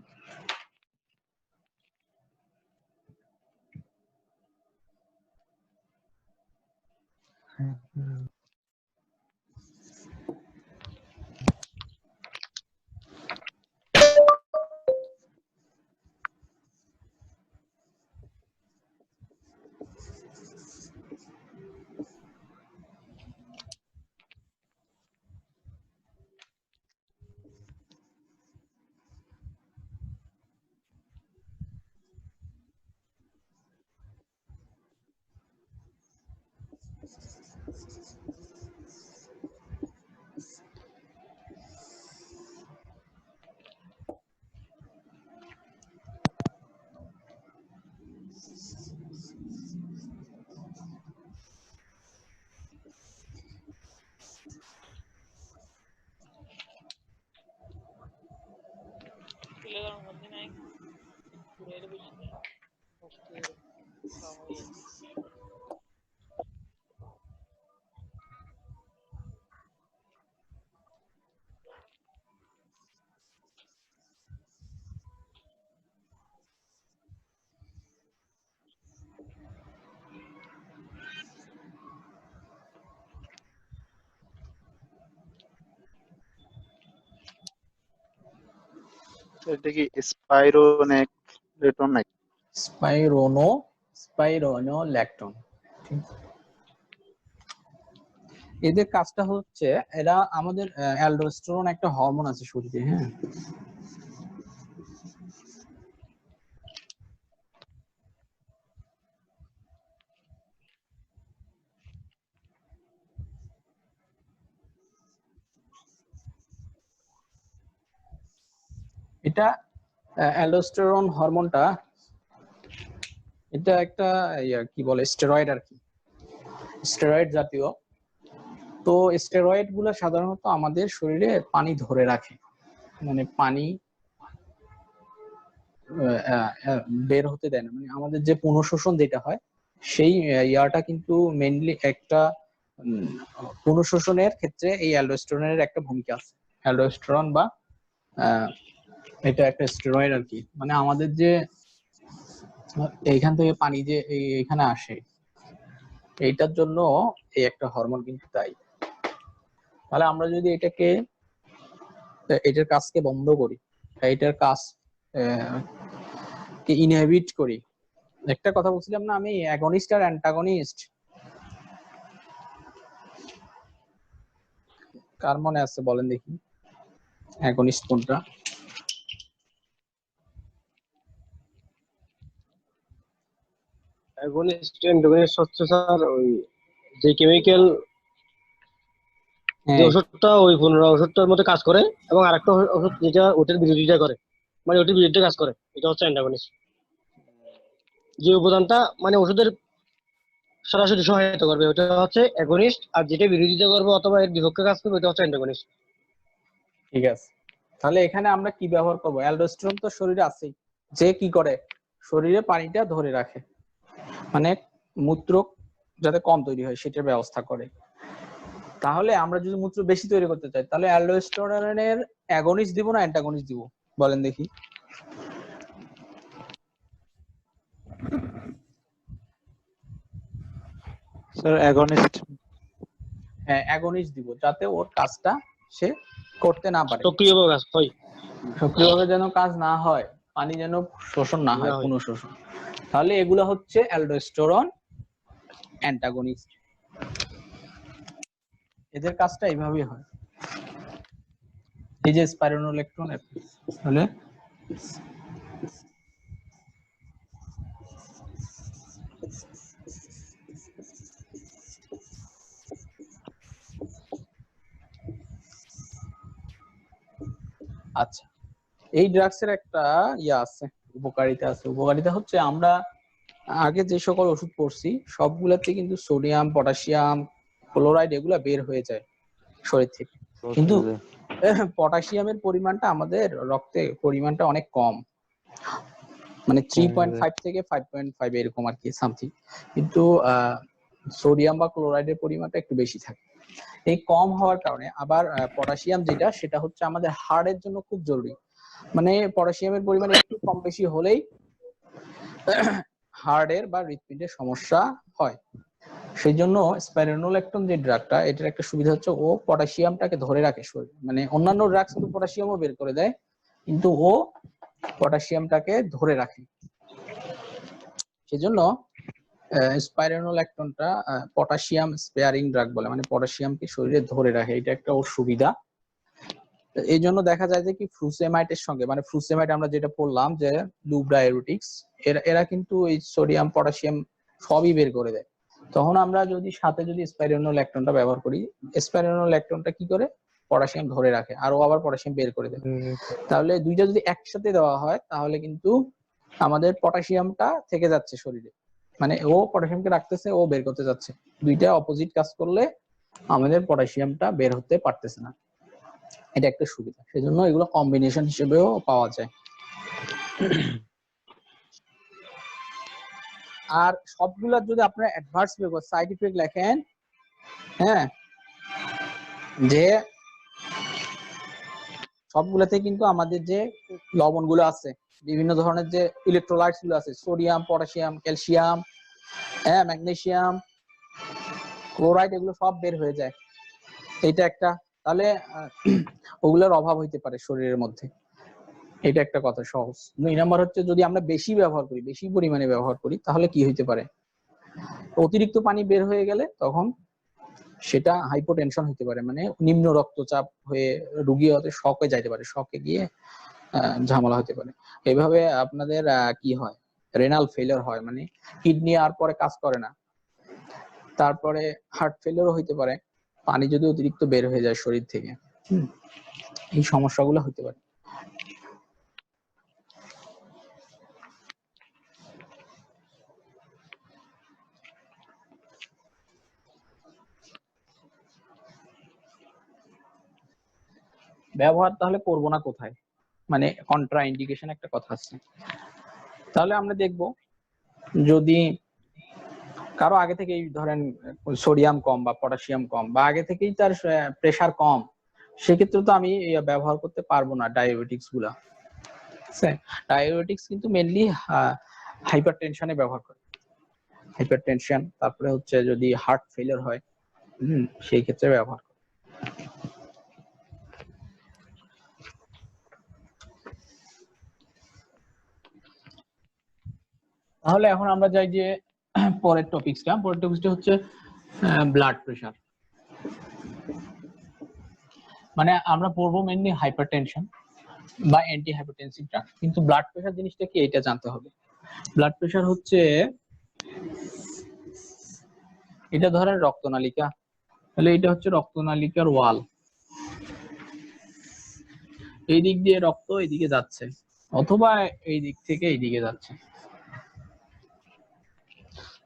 এটা কি স্পাইরোনেক্টন নাকি? স্পাইরোনোল্যাকটোন। এদের কাজটা হচ্ছে, এরা আমাদের অ্যালডোস্টেরন একটা হরমোন আছে শরীরে, হ্যাঁ, এটা অ্যালডোস্টেরন হরমোনটা, এটা একটা কি বলে স্টেরয়েড আর কি, স্টেরয়েড জাতীয়। তো স্টেরয়েড গুলো সাধারণত আমাদের শরীরে পানি ধরে রাখে, মানে পানি বের হতে দেয় না, মানে আমাদের যে পুনঃশোষণ যেটা হয় সেই ইয়াটা কিন্তু মেইনলি একটা পুনঃশোষণের ক্ষেত্রে এই অ্যালডোস্টেরনের একটা ভূমিকা আছে। অ্যালডোস্টেরন বা এটা একটা স্টেরয়েড আর কি, মানে আমাদের যে এইখান থেকে পানি যে এইখানে আসে, এইটার জন্য এই একটা হরমোন কিন্তু দায়ী। তাহলে আমরা যদি এটার কাজকে বন্ধ করি, এটার কাজ কে ইনহিবিট করি, একটা কথা বলছিলাম না আমি, অ্যাগনিস্ট আর অ্যান্টাগনিস্ট, কার মনে আছে বলেন দেখি অ্যাগনিস্ট কোনটা? অ্যাগনিস্ট অ্যান্টাগনিস্ট হচ্ছে স্যার ওই যে কেমিক্যাল, যে হ্যাঁ, ওষুধটা ওই ওষুধটার মধ্যে কাজ করে, এবং আরেকটা ওষুধ যেটা ওটার বিরোধিতা করে, মানে ওটার বিরুদ্ধে কাজ করে, এটা হচ্ছে অ্যান্টাগনিস্ট। যে উপাদানটা মানে ওষুধের সরাসরি সহায়তা করবে ওটা হচ্ছে অ্যাগনিস্ট, আর যেটা বিরোধিতা করবে অথবা এর বিপক্ষে কাজ করবে ওটা হচ্ছে অ্যান্টাগনিস্ট। ঠিক আছে। তাহলে এখানে আমরা কি ব্যবহার করব? অ্যালডোস্টেরন তো শরীরে আছেই, যে কি করে শরীরে পানিটা ধরে রাখে, মানে মূত্র যাতে কম তৈরি হয় সেটার ব্যবস্থা করে। তাহলে আমরা যদি মূত্র বেশি তৈরি করতে চাই, তাহলে অ্যালডোস্টেরনের অ্যাগনিস্ট দিব না অ্যান্টাগনিস্ট দিব বলেন দেখি? Sir against. হ্যাঁ, অ্যাগনিস্ট দিব, যাতে ওর কাজটা সে করতে না পারে, সক্রিয়ভাবে কাজ হয় সক্রিয়ভাবে যেন কাজ না হয়, পানি যেন শোষণ না হয়, পুনঃশোষণ। তাহলে এগুলো হচ্ছে অ্যালডোস্টেরন অ্যান্টাগনিস্ট, এদের কাজটা এইভাবেই হয়। এই যে স্পাইরোনোলেকট্রন, তাহলে আচ্ছা, এই ড্রাগসের একটা আছে, উপকারিতা আছে। উপকারিতা হচ্ছে আমরা আগে যে সকল ওষুধ পড়ছি সবগুলাতে কিন্তু সোডিয়াম, পটাশিয়াম, ক্লোরাইড এগুলা বের হয়ে যায় শরীর থেকে, কিন্তু পটাশিয়ামের পরিমাণটা আমাদের রক্তে পরিমাণটা অনেক কম, মানে 3.5 থেকে 5.5 এরকম আর কি সামথিং, কিন্তু সোডিয়াম বা ক্লোরাইডের পরিমাণটা একটু বেশি থাকে। এই কম হওয়ার কারণে আবার পটাশিয়াম যেটা, সেটা হচ্ছে আমাদের হার্টের জন্য খুব জরুরি, মানে পটাশিয়ামের পরিমাণ একটু কম বেশি হলেই হার্টের বা হৃৎপিণ্ডের সমস্যা হয়। সেই জন্য স্পাইরোনোলেকটন যে ড্রাগটা, এটার একটা সুবিধা হচ্ছে ও পটাশিয়ামটাকে ধরে রাখে শরীরে, মানে অন্যান্য ড্রাগস কিন্তু পটাশিয়ামও বের করে দেয়, কিন্তু ও পটাশিয়ামটাকে ধরে রাখে। সেজন্য স্পাইরোনোলেকটনটা পটাশিয়াম স্পেয়ারিং ড্রাগ বলে, মানে পটাশিয়ামকে শরীরে ধরে রাখে, এটা একটা ওর সুবিধা। এই জন্য দেখা যায় যে কি ফ্লুসেমাইটের সঙ্গে, মানে ফ্লুসেমাইট আমরা যেটা পড়লাম যে লুব্রায়োটিক্স, এরা কিন্তু এই সোডিয়াম পটাশিয়াম সবই বের করে দেয়। তখন আমরা যদি সাথে যদি স্পাইরোনোলেকটনটা ব্যবহার করি, স্পাইরোনোলেকটনটা কি করে পটাশিয়াম ধরে রাখে আর ও আবার পটাশিয়াম বের করে দেয়। তাহলে দুইটা যদি একসাথে দেওয়া হয় তাহলে কিন্তু আমাদের পটাশিয়ামটা থেকে যাচ্ছে শরীরে, মানে ও পটাশিয়ামকে রাখতেছে, ও বের করতে যাচ্ছে, দুইটা অপোজিট কাজ করলে আমাদের পটাশিয়ামটা বের হতে পারতেছে না, এটা একটা সুবিধা। সেজন্য এগুলো কম্বিনেশন হিসেবেও পাওয়া যায়। আর সবগুলা যদি আপনারা অ্যাডভার্স সাইড ইফেক্ট লেখেন, হ্যাঁ, যে সবগুলাতে কিন্তু আমাদের যে লবণগুলো আছে, বিভিন্ন ধরনের যে ইলেকট্রোলাইটস গুলো আছে, সোডিয়াম, পটাশিয়াম, ক্যালসিয়াম, হ্যাঁ, ম্যাগনেসিয়াম, ক্লোরাইড, এগুলো সব বের হয়ে যায়, এইটা একটা। তাহলে ওগুলোর অভাব হইতে পারে শরীরের মধ্যে। এটা একটা কথা সহজ। 2 নাম্বার হচ্ছে যদি আমরা বেশি ব্যবহার করি, বেশি পরিমাণে ব্যবহার করি, তাহলে কি হইতে পারে? অতিরিক্ত পানি বের হয়ে গেলে তখন সেটা হাইপোটেনশন হতে পারে, মানে নিম্ন রক্তচাপ হয়ে রোগী হতে শকে যাইতে পারে, শকে গিয়ে ঝামেলা হতে পারে। এইভাবে আপনাদের কি হয়, রেনাল ফেলিওর হয়, মানে কিডনি আর পরে কাজ করে না। তারপরে হার্ট ফেলিওরও হইতে পারে, পানি যদি অতিরিক্ত বের হয়ে যায় শরীর থেকে। এই সমস্যাগুলো হতে পারে। ব্যবহার তাহলে করব না কোথায়, মানে কন্ট্রা ইন্ডিকেশন একটা কথা আছে। তাহলে আমরা দেখব যদি কারো আগে থেকেই ধরেন সোডিয়াম কম বা পটাশিয়াম কম বা আগে থেকেই তার প্রেসার কম, সেক্ষেত্রে তো আমি ব্যবহার করতে পারবো না ডায়াবেটিক্স গুলা। ডায়াবেটিক্স কিন্তু মেনলি হাইপার টেনশনে ব্যবহার করে, হাইপার টেনশন, তারপরে হচ্ছে যদি হার্ট ফেলিওর হয় সেই ক্ষেত্রে ব্যবহার করে। তাহলে এখন আমরা যাই যে পরের টপিকসটা হচ্ছে ব্লাড প্রেশার। মানে আমরা পড়বো মেইনলি হাইপারটেনশন বা অ্যান্টি হাইপারটেনসিভ ড্রাগ, কিন্তু ব্লাড প্রেশার জিনিসটা কি এটা জানতে হবে। ব্লাড প্রেশার হচ্ছে, এটা ধরেন রক্তনালিকা, তাহলে এটা হচ্ছে রক্তনালিকার ওয়াল, এই দিক দিয়ে রক্ত এইদিকে যাচ্ছে অথবা এই দিক থেকে এইদিকে যাচ্ছে।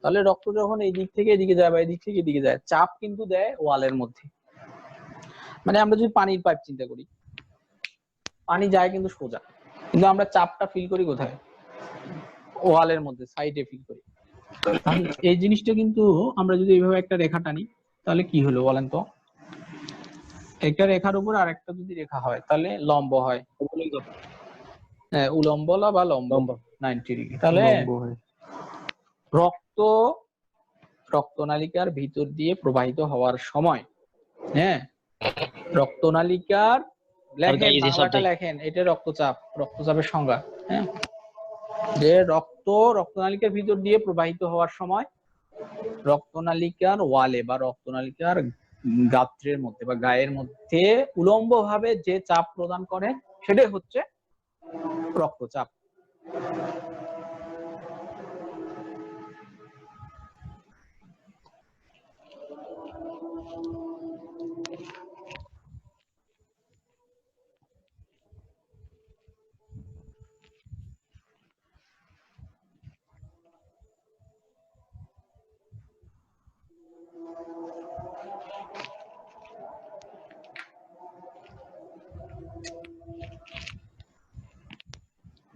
তাহলে রক্ত যখন এই দিক থেকে এদিকে যায় বা এই দিক থেকে এদিকে যায়, চাপ কিন্তু দেয় ওয়ালের মধ্যে। মানে আমরা যদি পানির পাইপ চিন্তা করি, পানি যায় কিন্তু সোজা, কিন্তু আমরা চাপটা ফিল করি কোথায়? ওয়ালের মধ্যে, সাইডে ফিল করি। এই জিনিসটা কিন্তু আমরা যদি এইভাবে একটা রেখা টানি, তাহলে কি হলো বলেন তো? একটা রেখার উপর আরেকটা যদি রেখা হয় তাহলে লম্ব হয়, উলম্ব বা লম্ব 90 ডিগ্রি। তাহলে রক্ত রক্তনালিকার ভিতর দিয়ে প্রবাহিত হওয়ার সময়, হ্যাঁ, রক্তনালিকার বাংলাটা লেখেন, এটা রক্তচাপ, রক্তচাপের সংজ্ঞা, হ্যাঁ, যে রক্তনালিকার ভিতর দিয়ে প্রবাহিত হওয়ার সময় রক্তনালিকার ওয়ালে বা রক্তনালিকার গাত্রের মধ্যে বা গায়ের মধ্যে উলম্ব ভাবে যে চাপ প্রদান করে সেটাই হচ্ছে রক্তচাপ।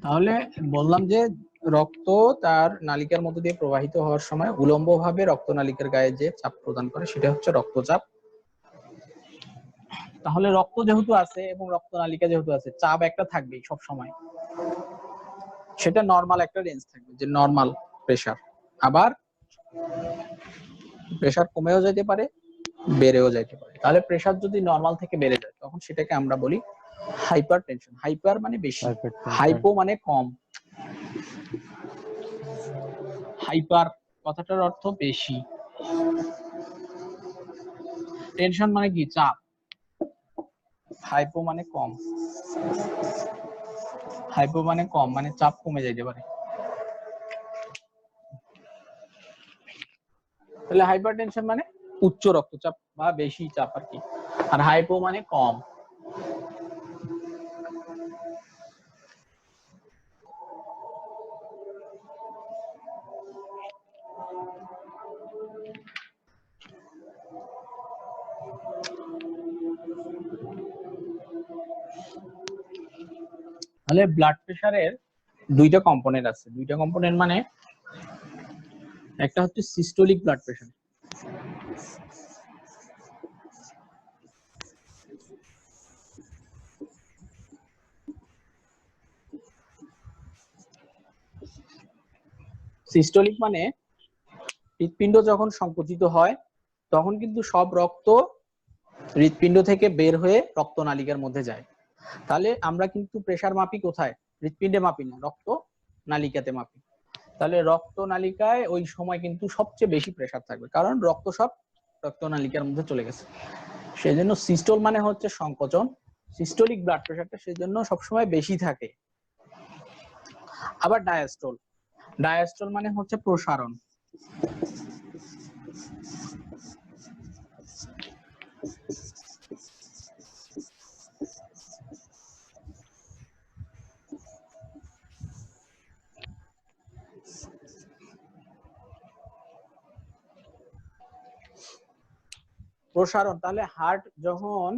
তাহলে বললাম যে রক্ত তার নালিকার মধ্যে দিয়ে প্রবাহিত হওয়ার সময় উলম্ব ভাবে রক্তনালিকার গায়ে যে চাপ প্রদান করে সেটা হচ্ছে রক্তচাপ। তাহলে রক্ত যেহেতু আছে এবং রক্তনালিকা যেহেতু আছে, চাপ একটা থাকবেই সব সময়, সেটা নরমাল একটা রেঞ্জ থাকবে, যে নরমাল প্রেসার। আবার প্রেসার কমেও যেতে পারে, বেড়েও যেতে পারে। তাহলে প্রেসার যদি নরমাল থেকে বেড়ে যায় তখন সেটাকে আমরা বলি হাইপার টেনশন। হাইপার মানে বেশি, হাইপো মানে কম। হাইপার কথাটার অর্থ বেশি, টেনশন মানে কি? চাপ। হাইপো মানে কম, হাইপো মানে কম, মানে চাপ কমে যাইতে পারে। তাহলে হাইপারটেনশন মানে উচ্চ রক্তচাপ বা বেশি চাপ আর কি, আর হাইপো মানে কম। তাহলে ব্লাড প্রেসারের দুইটা কম্পোনেন্ট আছে। দুইটা কম্পোনেন্ট মানে একটা হচ্ছে সিস্টোলিক ব্লাড প্রেসার, সিস্টোলিক মানে হৃৎপিণ্ড যখন সংকুচিত হয় তখন কিন্তু সব রক্ত হৃৎপিণ্ড থেকে বের হয়ে রক্তনালিকার মধ্যে যায়। তাহলে আমরা কিন্তু প্রেসার মাপি কোথায়? হৃৎপিণ্ডে মাপি না, রক্ত নালিকাতে মাপি। তাহলে রক্ত নালিকায় ওই সময় কিন্তু সবচেয়ে বেশি প্রেসার থাকবে, কারণ রক্ত সব রক্ত নালিকার মধ্যে চলে গেছে। সেই জন্য সিস্টোল মানে হচ্ছে সংকোচন, সিস্টোলিক ব্লাড প্রেসারটা সেই জন্য সবসময় বেশি থাকে। আবার ডায়াস্টোল, ডায়াস্টোল মানে হচ্ছে প্রসারণ। প্রসারণ, তাহলে হার্ট যখন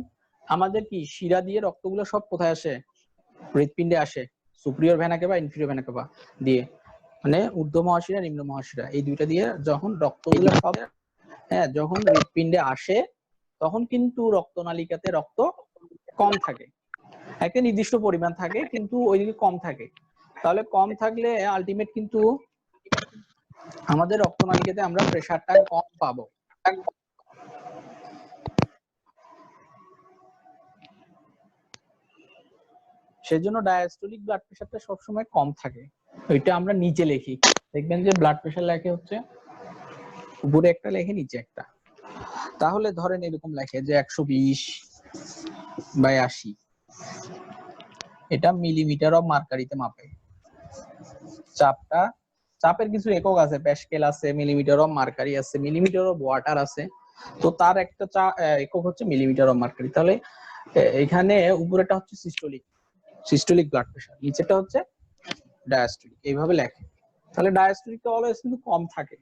আমাদের কি শিরা দিয়ে রক্তগুলো সব কোথায় আসে? হৃৎপিণ্ডে আসে, সুপিরিয়র ভেনা কেভা ইনফিরিয়র ভেনা কেভা দিয়ে, মানে ঊর্ধ্ব মহাশিরা নিম্ন মহাশিরা, এই দুইটা দিয়ে যখন রক্তগুলো সব যখন হৃৎপিণ্ডে আসে তখন কিন্তু রক্তনালিকাতে রক্ত কম থাকে, একটা নির্দিষ্ট পরিমাণ থাকে কিন্তু ওইদিকে কম থাকে। তাহলে কম থাকলে আলটিমেট কিন্তু আমাদের রক্তনালিকাতে আমরা প্রেসারটা কম পাবো। সেজন্য ডায়াস্টোলিক ব্লাড প্রেসারটা সবসময় কম থাকে। ওইটা আমরা নিচে লিখি, দেখবেন যে ব্লাড প্রেসার লেখে হচ্ছে উপরে একটা লেখে নিচে একটা। তাহলে ধরেন এরকম লেখে যে 120/80, এটা মিলিমিটার অফ মার্কারিতে মাপে। চাপের কিছু একক আছে, প্যাসকেল আছে, মিলিমিটার অফ মার্কারি আছে, মিলিমিটার অফ ওয়াটার আছে, তো তার একটা একক হচ্ছে মিলিমিটার অফ মার্কারি। তাহলে এখানে উপরেটা হচ্ছে সিস্টোলিক ব্লাড প্রেসার, নিচেটা হচ্ছে ডায়াস্টোলিক, এইভাবে লেখে। তাহলে ডায়াস্টোলিকটা অলওয়েজ কিন্তু কম থাকে।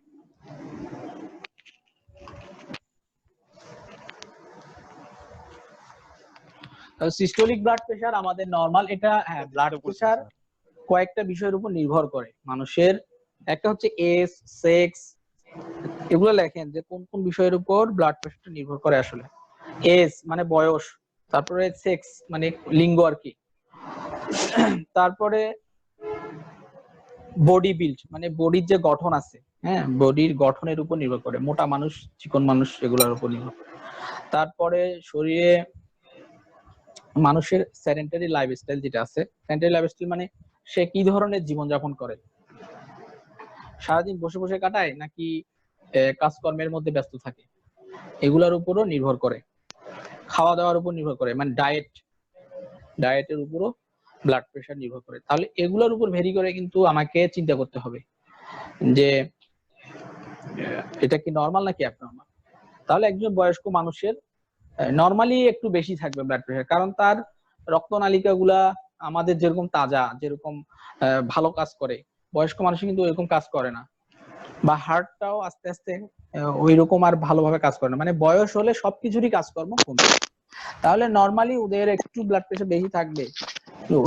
সিস্টোলিক ব্লাড প্রেসার আমাদের নরমাল। এটা ব্লাড প্রেসার কয়েকটা বিষয়ের উপর নির্ভর করে মানুষের। একটা হচ্ছে এজ, সেক্স, এগুলো লেখেন যে কোন কোন বিষয়ের উপর ব্লাড প্রেসারটা নির্ভর করে আসলে। এজ মানে বয়স, তারপরে সেক্স মানে লিঙ্গ আর কি, তারপরে বডি বিল্ড মানে বডির যে গঠন আছে, বডির গঠনের উপর নির্ভর করে, মোটা মানুষ চিকন মানুষ এগুলোর উপর নির্ভর করে। তারপরে শরীরে মানুষের সেডেন্টারি লাইফস্টাইল যেটা আছে, সেডেন্টারি লাইফস্টাইল মানে সে কি ধরনের জীবনযাপন করে, সারাদিন বসে বসে কাটায় নাকি কাজকর্মের মধ্যে ব্যস্ত থাকে, এগুলোর উপরও নির্ভর করে। খাওয়া দাওয়ার উপর নির্ভর করে, মানে ডায়েটের উপরও ব্লাড প্রেসার নির্ভর করে। তাহলে এগুলোর উপর ভেরি করে কিন্তু আমাকে চিন্তা করতে হবে যে এটা কি নরমাল নাকি অ্যাবনরমাল। তাহলে একজন বয়স্ক মানুষের নরমালি একটু বেশি থাকবে ব্লাড প্রেসার, কারণ তার রক্তনালিকাগুলা আমাদের যেরকম তাজা, যেরকম ভালো কাজ করে, বয়স্ক মানুষ কিন্তু ওইরকম কাজ করে না, বা হার্টটাও আস্তে আস্তে ওই রকম আর ভালোভাবে কাজ করে না, মানে বয়স হলে সবকিছুরই কাজকর্ম কমে। তাহলে নরমালি ওদের একটু ব্লাড প্রেসার বেশি থাকবে,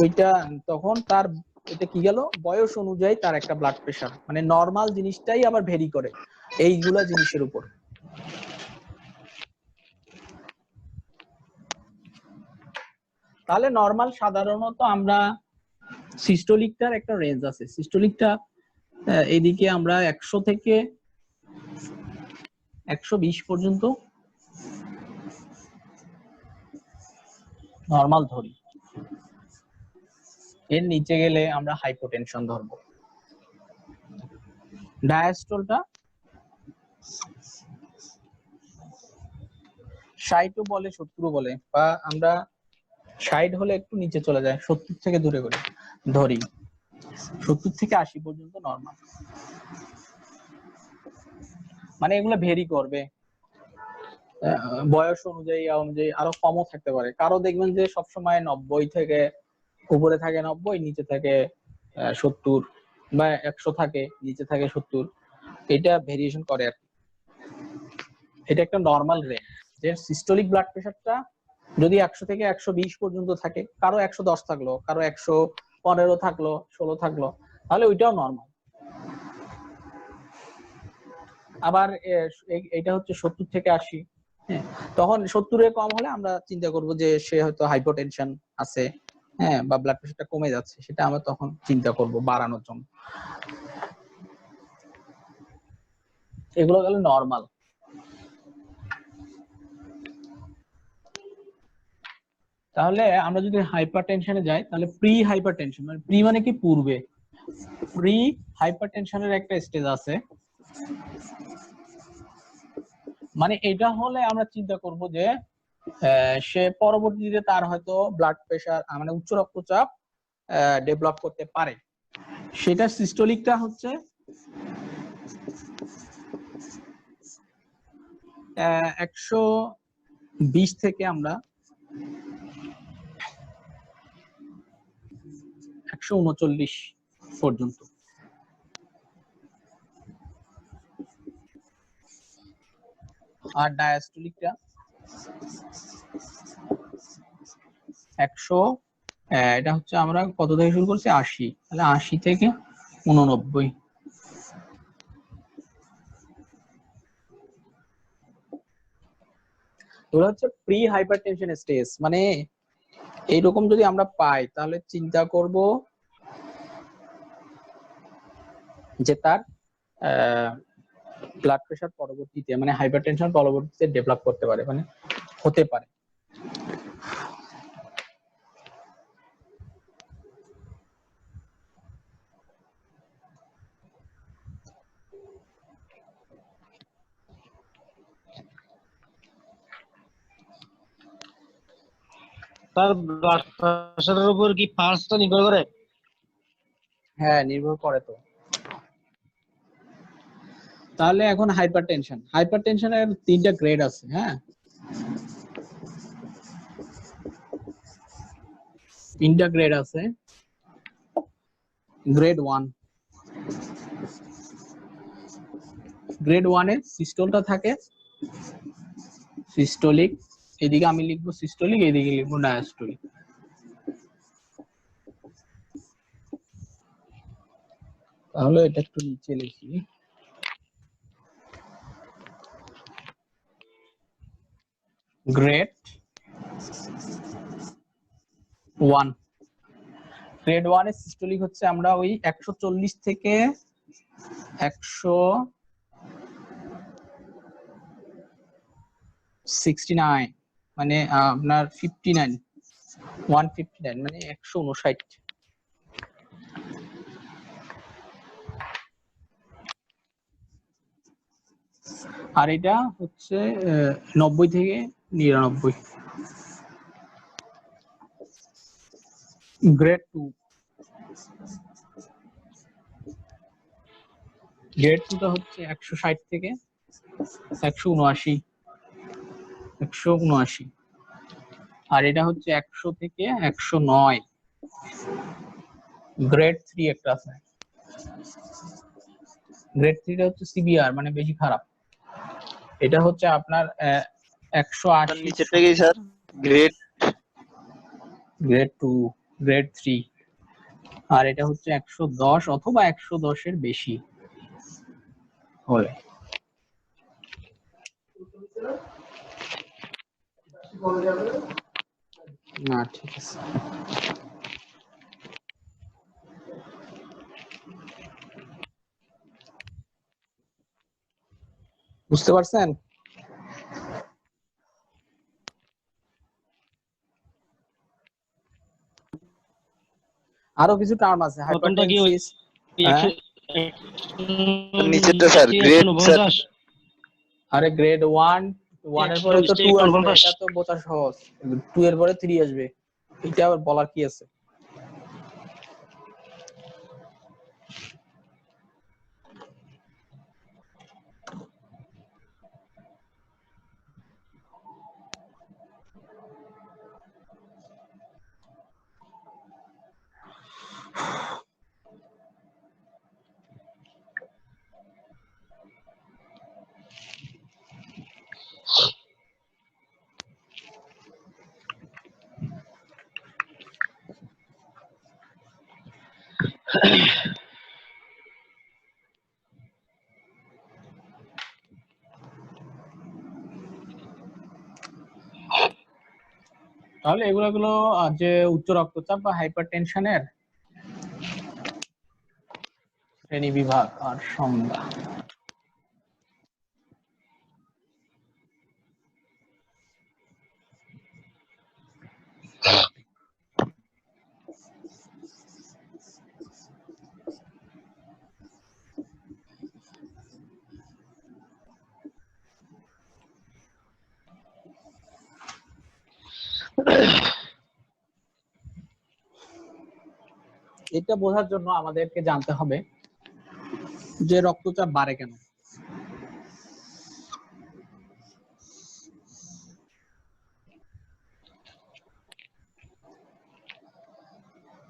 ওইটা তখন তার এটা কি গেল বয়স অনুযায়ী তার একটা ব্লাড প্রেসার, মানে নরমাল জিনিসটাই আবার ভেরি করে এইগুলা জিনিসের উপর। তাহলে নরমাল সাধারণত আমরা সিস্টোলিকটার একটা রেঞ্জ আছে, সিস্টোলিকটা এইদিকে আমরা 100 থেকে 120 পর্যন্ত নরমাল ধরি, এর নিচে গেলে আমরা হাইপোটেনশন ধরবো। ডায়াস্টোলটা 60 বলে 70 বলে, বা আমরা 60 হলে একটু নিচে চলে যায়, 70 থেকে দূরে করে ধরি, 70 থেকে 80 পর্যন্ত নরমাল। মানে এগুলো ভেরি করবে বয়স অনুযায়ী, আরো কমও থাকতে পারে। কারো দেখবেন যে সবসময় 90 থেকে উপরে থাকে 90, নিচে থাকে 70, বা 100 থাকে নিচে থাকে 70, এটা ভেরিয়েশন করে আর কি। এটা একটা নরমাল রেঞ্জ, যে সিস্টোলিক ব্লাড প্রেসারটা যদি 100 থেকে 120 পর্যন্ত থাকে, কারো 110 থাকলো, কারো 115 থাকলো, 16 থাকলো, তাহলে ওইটাও নরমাল। আবার এটা হচ্ছে 70 থেকে 80, তখন 70 কম হলে আমরা চিন্তা করব যে সে হয়তো হাইপোটেনশন আছে, বা ব্লাড প্রেসারটা কমে যাচ্ছে, সেটা আমরা তখন চিন্তা করব বাড়ানোর জন্য। এগুলো গেল নরমাল। তাহলে আমরা যদি হাইপারটেনশনে যাই তাহলে প্রি হাইপারটেনশন মানে প্রি মানে কি পূর্বে, প্রি হাইপারটেনশনের একটা স্টেজ আছে, মানে এটা হলে আমরা চিন্তা করব যে সে পরবর্তীতে তার হয়তো ব্লাড প্রেশার মানে উচ্চ রক্তচাপ ডেভেলপ করতে পারে। সেটা সিস্টোলিকটা হচ্ছে 120 থেকে আমরা 139 পর্যন্ত। আর ডায়াস্টোলিকটা 100, এটা হচ্ছে আমরা কত থেকে শুরু করছি 80, তাহলে 80 থেকে 89। এগুলো হচ্ছে প্রি হাইপারটেনশন স্টেজ, মানে এইরকম যদি আমরা পাই তাহলে চিন্তা করব যে তার ব্লাড প্রেশার পরবর্তীতে মানে হাইপারটেনশন পরবর্তীতে ডেভেলপ করতে পারে, মানে হতে পারে। তার ব্লাড প্রেশারের উপর কি পালসটা নির্ভর করে? হ্যাঁ, নির্ভর করে তো। তাহলে এখন হাইপারটেনশনের 3টা গ্রেড আছে। হ্যাঁ, 3টা গ্রেড আছে। গ্রেড 1, গ্রেড 1 এ সিস্টোলটা থাকে সিস্টোলিক, এদিকে আমি লিখবো সিস্টোলিক, এদিকে লিখবো ডায়াস্টোলিক। তাহলে এটা একটু নিচে লিখি। গ্রেড 1, গ্রেড 1 এর সিস্টোলিক হচ্ছে আমরা ওই 140 থেকে 169 মানে আপনার 159 মানে 159। আর এটা হচ্ছে 90 থেকে 99। গ্রেড 2, গ্রেড 2 টা হচ্ছে 160 থেকে 179। আর এটা হচ্ছে 100 থেকে 109। গ্রেড 3 একটা আছে, গ্রেড 3 টা হচ্ছে সিভিআর মানে বেশি খারাপ। এটা হচ্ছে আপনার 180। নিচেরটা কি স্যার? Grade grade 2, grade 3। আর এটা হচ্ছে 110 অথবা 110 এর বেশি হলে। না, ঠিক আছে। বুঝতে পারছেন? আরো কিছু টার্ম আছে প্রথমটা কি ওই হাইপারটেনসিস। নিচেরটা স্যার গ্রেড স্যার। আরে গ্রেড 1 এর পরে তো 2 আসবে, এটা তো বোঝা সহজ। 2 এর পরে 3 আসবে, এটা আবার বলার কি আছে? তাহলে এগুলো যে উচ্চ রক্তচাপ বা হাইপারটেনশনের শ্রেণী বিভাগ আর সংজ্ঞা। এটা বোঝার জন্য আমাদেরকে জানতে হবে যে রক্তচাপ বাড়ে কেন।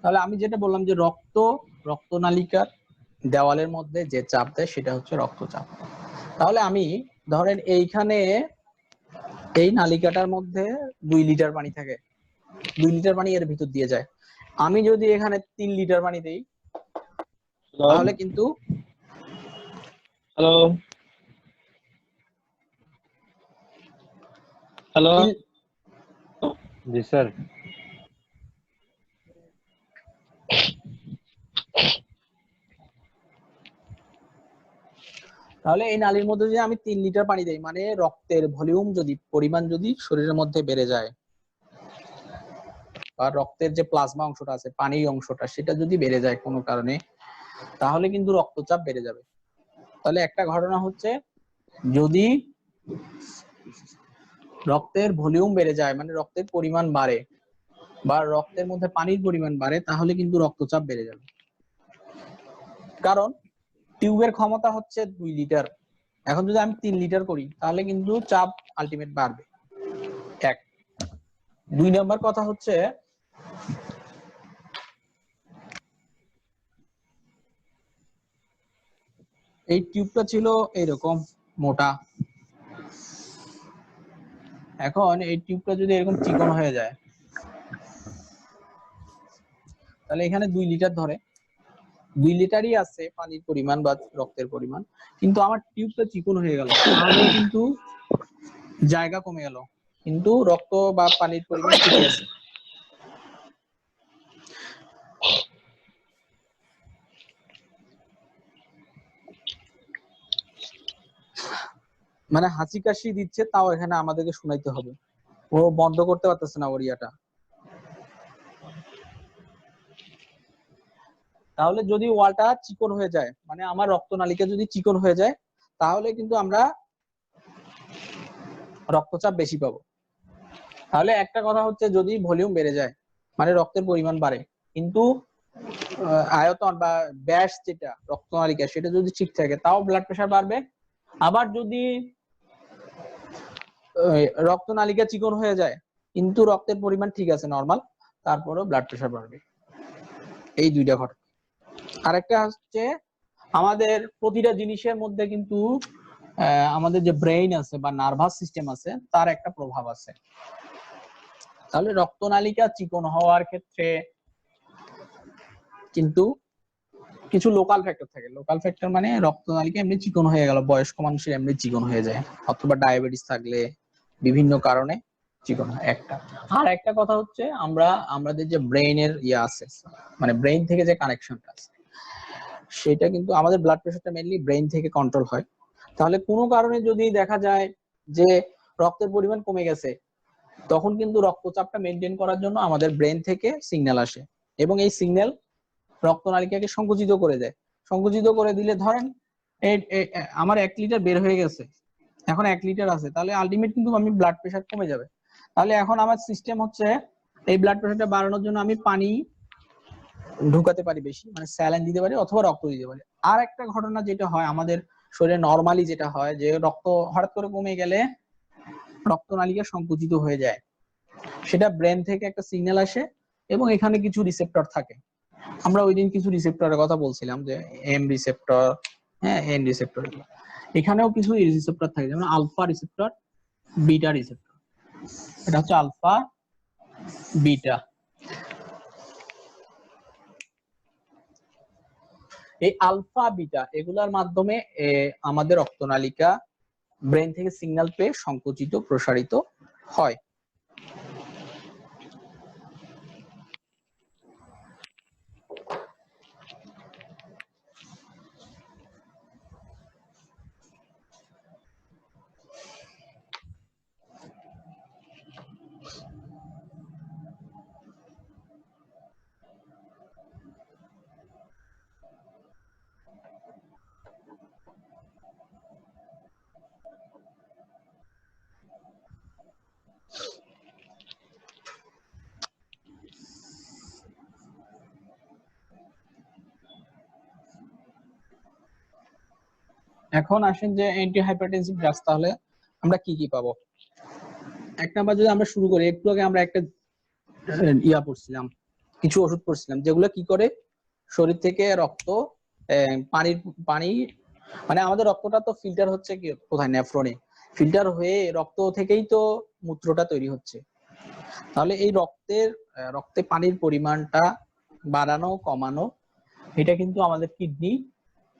তাহলে আমি যেটা বললাম যে রক্তনালিকার দেওয়ালের মধ্যে যে চাপ দেয় সেটা হচ্ছে রক্তচাপ। তাহলে আমি ধরেন এইখানে এই নালিকাটার মধ্যে 2 লিটার পানি থাকে, 2 লিটার পানি এর ভিতর দিয়ে যায়। আমি যদি এখানে 3 লিটার পানি দেই তাহলে কিন্তু হ্যালো হ্যালো জি স্যার। তাহলে এই নালীর মধ্যে যদি আমি 3 লিটার পানি দেই মানে রক্তের ভলিউম পরিমাণ যদি শরীরের মধ্যে বেড়ে যায় বা রক্তের যে প্লাজমা অংশটা আছে, পানির অংশটা, সেটা যদি বেড়ে যায় কোনো কারণে, তাহলে কিন্তু রক্তচাপ বেড়ে যাবে। তাহলে একটা ঘটনা হচ্ছে, যদি রক্তের ভলিউম বেড়ে যায় মানে রক্তের পরিমাণ বাড়ে বা রক্তের মধ্যে পানির পরিমাণ বাড়ে, তাহলে কিন্তু রক্তচাপ বেড়ে যাবে। কারণ টিউবের ক্ষমতা হচ্ছে 2 লিটার, এখন যদি আমি 3 লিটার করি তাহলে কিন্তু চাপ আলটিমেট বাড়বে। এক। 2 নাম্বার কথা হচ্ছে, এই টিউবটা ছিল এরকম মোটা, এখন এই টিউবটা যদি এরকম চিকন হয়ে যায় তাহলে এখানে 2 লিটার ধরে 2 লিটারই আছে পানির পরিমাণ বা রক্তের পরিমাণ, কিন্তু আমার টিউবটা চিকন হয়ে গেল, তাহলে কিন্তু জায়গা কমে গেল, কিন্তু রক্ত বা পানির পরিমাণ ঠিকই আছে। মানে হাঁচি কাশি দিচ্ছে, তাও এখানে আমাদেরকে শুনাইতে হবে, ও বন্ধ করতে পারতেছে না ওর ইয়াটা। তাহলে যদি ওয়ালটা চিকন হয়ে যায় মানে আমার রক্তনালিকা যদি চিকন হয়ে যায় তাহলে কিন্তু আমরা রক্তচাপ বেশি পাবো। তাহলে একটা কথা হচ্ছে, যদি ভলিউম বেড়ে যায় মানে রক্তের পরিমাণ বাড়ে কিন্তু আয়তন বা ব্যাস যেটা রক্তনালিকা সেটা যদি ঠিক থাকে তাও ব্লাড প্রেশার বাড়বে। আবার যদি রক্তনালিকা চিকন হয়ে যায় কিন্তু রক্তের পরিমাণ ঠিক আছে নরমাল, তারপরেও ব্লাড প্রেশার বাড়বে। এই দুইটা ঘটনা। আরেকটা হচ্ছে, আমাদের প্রতিটা জিনিসের মধ্যে কিন্তু আমাদের যে ব্রেইন আছে বা নার্ভাস সিস্টেম আছে তার একটা প্রভাব আছে। তাহলে রক্তনালিকা চিকন হওয়ার ক্ষেত্রে কিন্তু কিছু লোকাল ফ্যাক্টর থাকে। লোকাল ফ্যাক্টর মানে রক্তনালিকা এমনি চিকন হয়ে গেল, বয়স্ক মানুষের এমনি চিকন হয়ে যায়, অথবা ডায়াবেটিস থাকলে বিভিন্ন কারণে চিকন হয় একটা। আর একটা কথা হচ্ছে, আমাদের যে ব্রেইনের ইয়ে আছে মানে ব্রেইন থেকে যে কানেকশনটা আছে সেটা কিন্তু আমাদের ব্লাড প্রেশারটা মেইনলি ব্রেইন থেকে কন্ট্রোল হয়। তাহলে কোনো কারণে যদি দেখা যায় যে রক্তের পরিমাণ কমে গেছে, তখন কিন্তু রক্তচাপটা মেনটেন করার জন্য আমাদের ব্রেন থেকে সিগন্যাল আসে এবং এই সিগন্যাল রক্তনালিকাকে সংকুচিত করে দেয়। সংকুচিত করে দিলে ধরেন আমার 1 লিটার বের হয়ে গেছে, এখন 1 লিটার আছে, তাহলে আলটিমেট কিন্তু আমি ব্লাড প্রেশার কমে যাবে। তাহলে এখন আমার সিস্টেম হচ্ছে, এই ব্লাড প্রেশারটা বাড়ানোর জন্য আমি পানি ঢুকাতে পারি বেশি, মানে স্যালাইন দিতে পারি অথবা রক্ত দিতে পারি। আর একটা ঘটনা যেটা হয় আমাদের শরীরে নরমালি, যেটা হয় যে রক্ত হঠাৎ করে কমে গেলে রক্তনালিকা সংকুচিত হয়ে যায়, সেটা ব্রেন থেকে একটা সিগন্যাল আসে এবং এখানে কিছু রিসেপ্টর থাকে। আমরা ওই দিন কিছু রিসেপ্টরের কথা বলছিলাম যে এম রিসেপ্টর, হ্যাঁ এন রিসেপ্টর, এখানেও কিছু রিসেপ্টর থাকে, যেমন আলফা রিসেপ্টর, বিটা রিসেপ্টর। এটা হচ্ছে আলফা, বিটা। এই আলফা বিটা এগুলার মাধ্যমে আমাদের রক্তনালিকা ব্রেন থেকে সিগন্যাল পেয়ে সংকুচিত প্রসারিত হয়। এখন আসেন যে অ্যান্টি হাইপারটেনসিভ ড্রাগস তাহলে আমরা কি কি পাবো। এক নাম্বার যদি আমরা শুরু করি, একটু আগে আমরা একটা পড়ছিলাম, কিছু ওষুধ পড়ছিলাম যেগুলো কি করে শরীর থেকে রক্ত পানির পানি মানে আমাদের রক্তটা তো ফিল্টার হচ্ছে কি কোথায়, নেফ্রনে ফিল্টার হয়ে রক্ত থেকেই তো মূত্রটা তৈরি হচ্ছে। তাহলে এই রক্তে পানির পরিমাণটা বাড়ানো কমানো এটা কিন্তু আমাদের কিডনি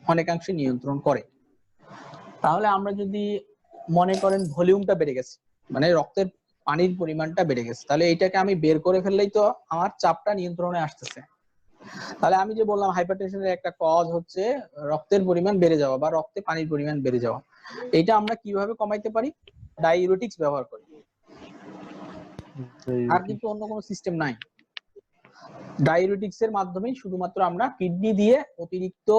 অনেকাংশে নিয়ন্ত্রণ করে। তাহলে আমরা যদি মনে করেন ভলিউমটা বেড়ে গেছে, মানে রক্তের পানির পরিমাণটা বেড়ে গেছে, তাহলে এইটাকে আমি বের করে ফেললেই তো আমার চাপটা নিয়ন্ত্রণে আসতেছে। তাহলে আমি যে বললাম হাইপারটেনশনের একটা কজ হচ্ছে রক্তের পরিমাণ বেড়ে যাওয়া বা রক্তে পানির পরিমাণ বেড়ে যাওয়া। এটা আমরা কিভাবে কমাইতে পারি? ডাইউরেটিক্স ব্যবহার করি। আর কিন্তু অন্য কোনো সিস্টেম নাই। ডাইউরেটিক্স এর মাধ্যমেই শুধুমাত্র আমরা কিডনি দিয়ে অতিরিক্ত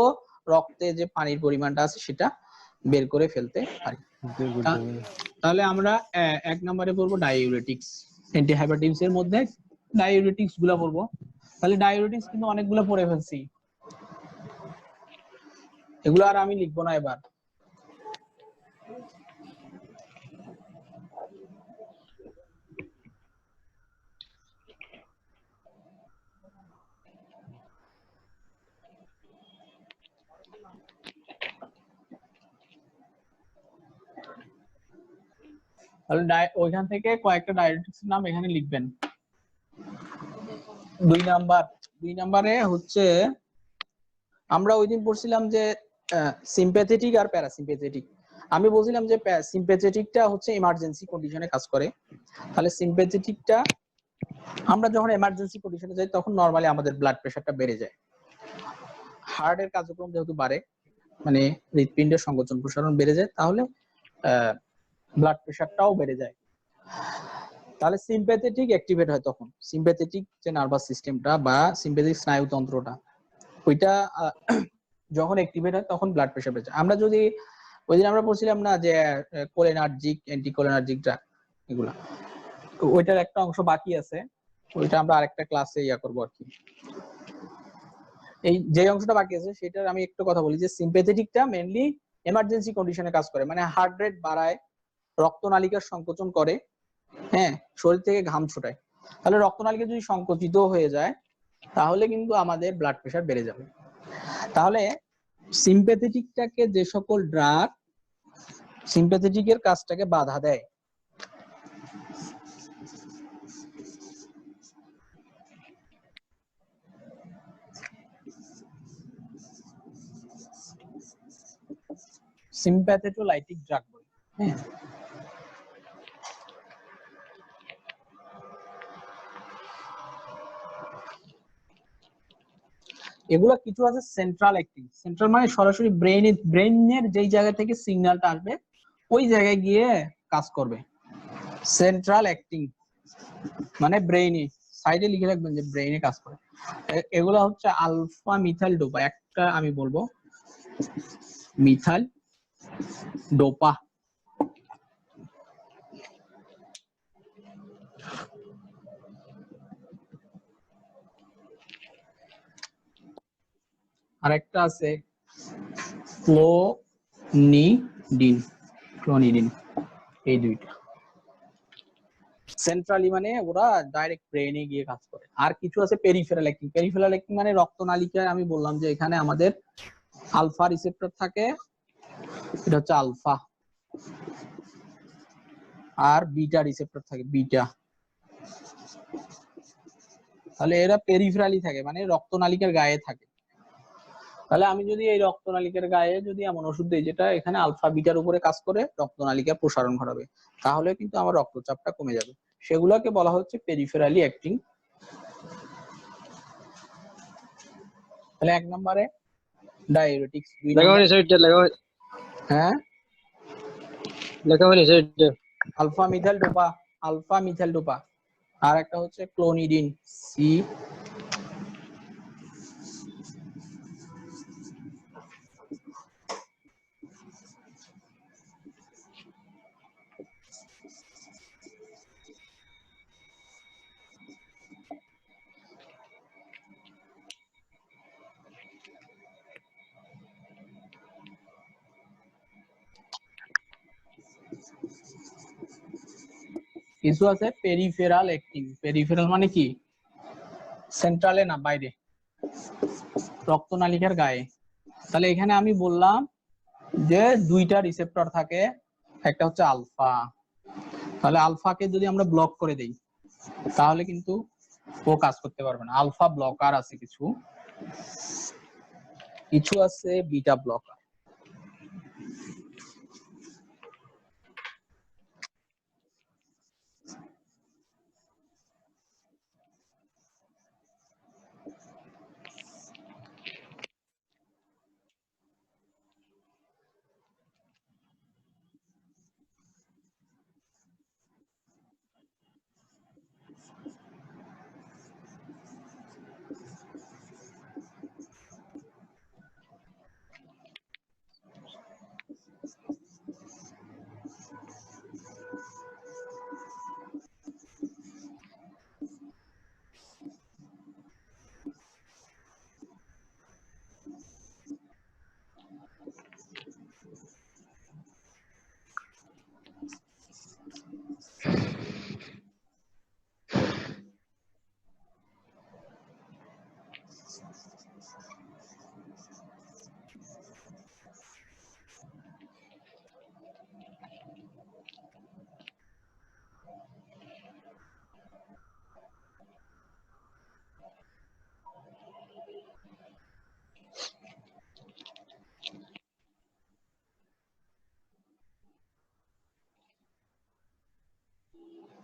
রক্তে যে পানির পরিমাণটা আছে সেটা বের করে ফেলতে পারি। তাহলে আমরা এক নম্বরে পড়বো ডাইউরেটিক্স। অ্যান্টিহাইপারটেনস এর মধ্যে ডাইউরেটিক্স গুলা পড়বো। তাহলে ডাইউরেটিক্স কিন্তু অনেকগুলো পড়ে ফেলছি, এগুলো আর আমি লিখবো না এবার। তাহলে ওইখান থেকে কয়েকটা ডাইউরেটিক্স এর নাম এখানে লিখবেন। দুই নাম্বারে হচ্ছে আমরা ওই দিন পড়ছিলাম যে সিম্প্যাথেটিক আর প্যারাসিম্প্যাথেটিক। আমি বলছিলাম যে সিম্প্যাথেটিকটা হচ্ছে ইমার্জেন্সি কন্ডিশনে কাজ করে। তাহলে সিম্প্যাথেটিকটা আমরা যখন এমার্জেন্সি কন্ডিশনে যাই তখন নরমালি আমাদের ব্লাড প্রেশারটা বেড়ে যায়। হার্টের কার্যক্রম যেহেতু বাড়ে, মানে হৃৎপিণ্ডের সংকোচন প্রসারণ বেড়ে যায়, তাহলে ব্লাড প্রেশারটাও বেড়ে যায়। তাহলে সিম্প্যাথেটিক অ্যাক্টিভেট হয় তখন। সিম্প্যাথেটিক যে নার্ভাস সিস্টেমটা বা সিম্প্যাথেটিক স্নায়ুতন্ত্রটা ওইটা যখন অ্যাক্টিভেট হয় তখন ব্লাড প্রেশার বেড়ে যায়। আমরা যদি ওই দিন আমরা পড়ছিলাম না যে কোলিনার্জিক, অ্যান্টিকোলিনার্জিক ড্রাগ, এগুলা ওইটার একটা অংশ বাকি আছে, ওইটা আমরা আরেকটা ক্লাসে করবো আর কি। এই যে অংশটা বাকি আছে সেটার আমি একটু কথা বলি যে সিম্প্যাথেটিকটা মেইনলি এমার্জেন্সি কন্ডিশনে কাজ করে, মানে হার্ট রেট বাড়ায়, রক্তনালিকার সংকোচন করে, হ্যাঁ, শরীর থেকে ঘাম ছোটায়। তাহলে রক্তনালিকা যদি সংকুচিত হয়ে যায় তাহলে কিন্তু আমাদের ব্লাড প্রেশার বেড়ে যাবে। তাহলে সিম্প্যাথেটিকটাকে যে সকল ড্রাগ সিম্প্যাথেটিকের কাজটাকে বাধা দেয়, সিম্প্যাথেটোলাইটিক ড্রাগ বলে। হ্যাঁ, এগুলা কিছু আছে সেন্ট্রাল অ্যাক্টিং। সেন্ট্রাল মানে সরাসরি ব্রেইনের যেই জায়গা থেকে সিগন্যালটা আসবে ওই জায়গায় গিয়ে কাজ করবে। সেন্ট্রাল অ্যাক্টিং মানে ব্রেইনে, সাইডে লিখে রাখবেন যে ব্রেইনে কাজ করে। এগুলা হচ্ছে আলফা মিথাইল ডোপা। একটা আমি বলবো মিথাইল ডোপা, আরেকটা আছে ক্লোনিডিন। এই দুইটা সেন্ট্রালি মানে ওরা ডাইরেক্ট ব্রেইনে গিয়ে কাজ করে। আর কিছু আছে পেরিফেরাল অ্যাক্টিং। পেরিফেরাল অ্যাক্টিং মানে রক্তনালিকায় আমি বললাম যে এখানে আমাদের আলফা রিসেপ্টর থাকে, এটা হচ্ছে আলফা, আর বিটা রিসেপ্টর থাকে বিটা। তাহলে এরা পেরিফেরালি থাকে মানে রক্তনালিকার গায়ে থাকে। তাহলে আমি যদি এই রক্তনালিকার গায়ে যদি এমন ওষুধ দিই যেটা এখানে আলফা বিটার উপরে কাজ করে রক্তনালিকা প্রসারণ ঘটাবে, তাহলে কিন্তু আমার রক্তচাপটা কমে যাবে। সেগুলোকে বলা হচ্ছে পেরিফেরালি অ্যাক্টিং। তাহলে এক নম্বরে ডায়াবেটিক্স, দুই নম্বরে হ্যাঁ লেখা হয়নি সেটা। আলফা মিথাইল ডোপা, আর একটা হচ্ছে ক্লোনিডিন সি। কিছু আছে পেরিফেরাল অ্যাক্টিং। পেরিফেরাল মানে কি? সেন্ট্রালে না, বাইরে, রক্তনালিকার গায়ে। তাহলে এখানে আমি বললাম যে দুইটা রিসেপ্টর থাকে, একটা হচ্ছে আলফা। তাহলে আলফাকে যদি আমরা ব্লক করে দেই তাহলে কিন্তু ও কাজ করতে পারবে না। আলফা ব্লকার আছে কিছু, কিছু আছে বিটা ব্লকার।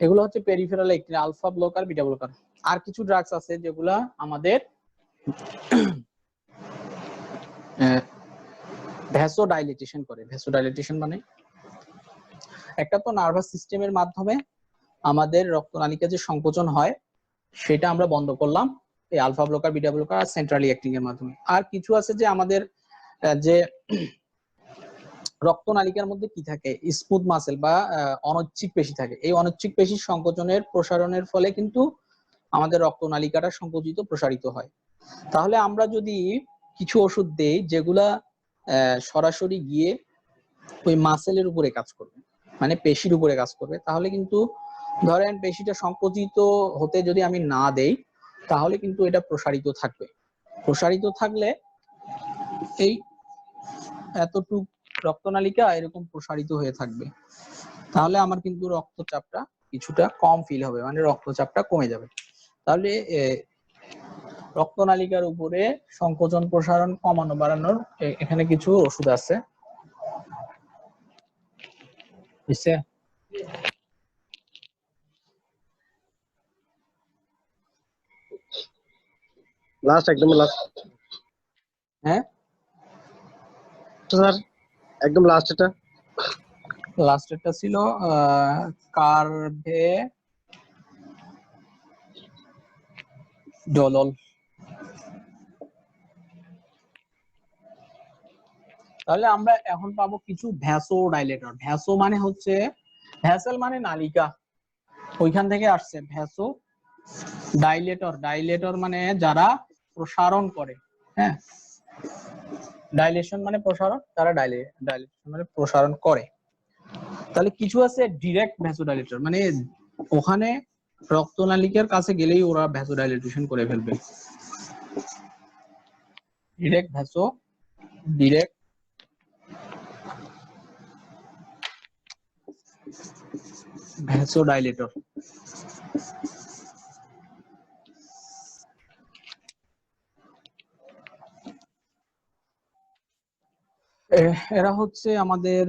এগুলো হচ্ছে peripheral acting, alpha blocker, beta blocker. আর কিছু ড্রাগস আছে যেগুলা আমাদের ভ্যাসোডাইলেটেশন করে। ভ্যাসোডাইলেটেশন মানে একটা তো নার্ভাস সিস্টেমের মাধ্যমে আমাদের রক্তনালিকা যে সংকোচন হয় সেটা আমরা বন্ধ করলাম এই আলফা ব্লকার, বিটা ব্লকার আর সেন্ট্রালি অ্যাক্টিং এর মাধ্যমে। আর কিছু আছে যে আমাদের যে রক্তনালিকার মধ্যে কি থাকে, স্মুথ মাসেল বা অনৈচ্ছিক পেশি থাকে। এই অনৈচ্ছিক পেশির সংকোচনের প্রসারণের ফলে কিন্তু আমাদের রক্তনালিকাটা সংকুচিত প্রসারিত হয়। তাহলে আমরা যদি কিছু ওষুধ দেই যেগুলা সরাসরি গিয়ে ওই মাসেলের উপরে কাজ করবে, মানে পেশির উপরে কাজ করবে, তাহলে কিন্তু ধরেন পেশিটা সংকুচিত হতে যদি আমি না দেই তাহলে কিন্তু এটা প্রসারিত থাকবে। প্রসারিত থাকলে এই এতটুক রক্তনালিকা এরকম প্রসারিত হয়ে থাকবে, তাহলে আমার কিন্তু রক্তচাপটা কিছুটা কম ফিল হবে, মানে রক্তচাপটা কমে যাবে। তাহলে রক্তনালিকার উপরে সংকোচন প্রসারণ কমানো বাড়ানোর এখানে কিছু ওষুধ আছে, বুঝছে? লাস্ট, একদম লাস্ট। হ্যাঁ স্যার, একদম লাস্ট এটা। লাস্টেরটা ছিল কার্ভে ডলল। তাহলে আমরা এখন পাবো কিছু ভ্যাসোডাইলেটর। ভ্যাসো মানে হচ্ছে, ভ্যাসেল মানে নালিকা, ওইখান থেকে আসছে ভ্যাসো ডাইলেটর। ডাইলেটর মানে যারা প্রসারণ করে। হ্যাঁ, ডাইলেশন মানে প্রসারণ, তারা ডাইলেশন মানে প্রসারণ করে। তাহলে কিছু আছে ডিরেক্ট ভ্যাসোডাইলেটর, মানে ওখানে রক্তনালিকার কাছে গেলেই ওরা ভ্যাসোডাইলেটেশন করে ফেলবে। ডিরেক্ট ভ্যাসোডাইলেটর। এরা হচ্ছে আমাদের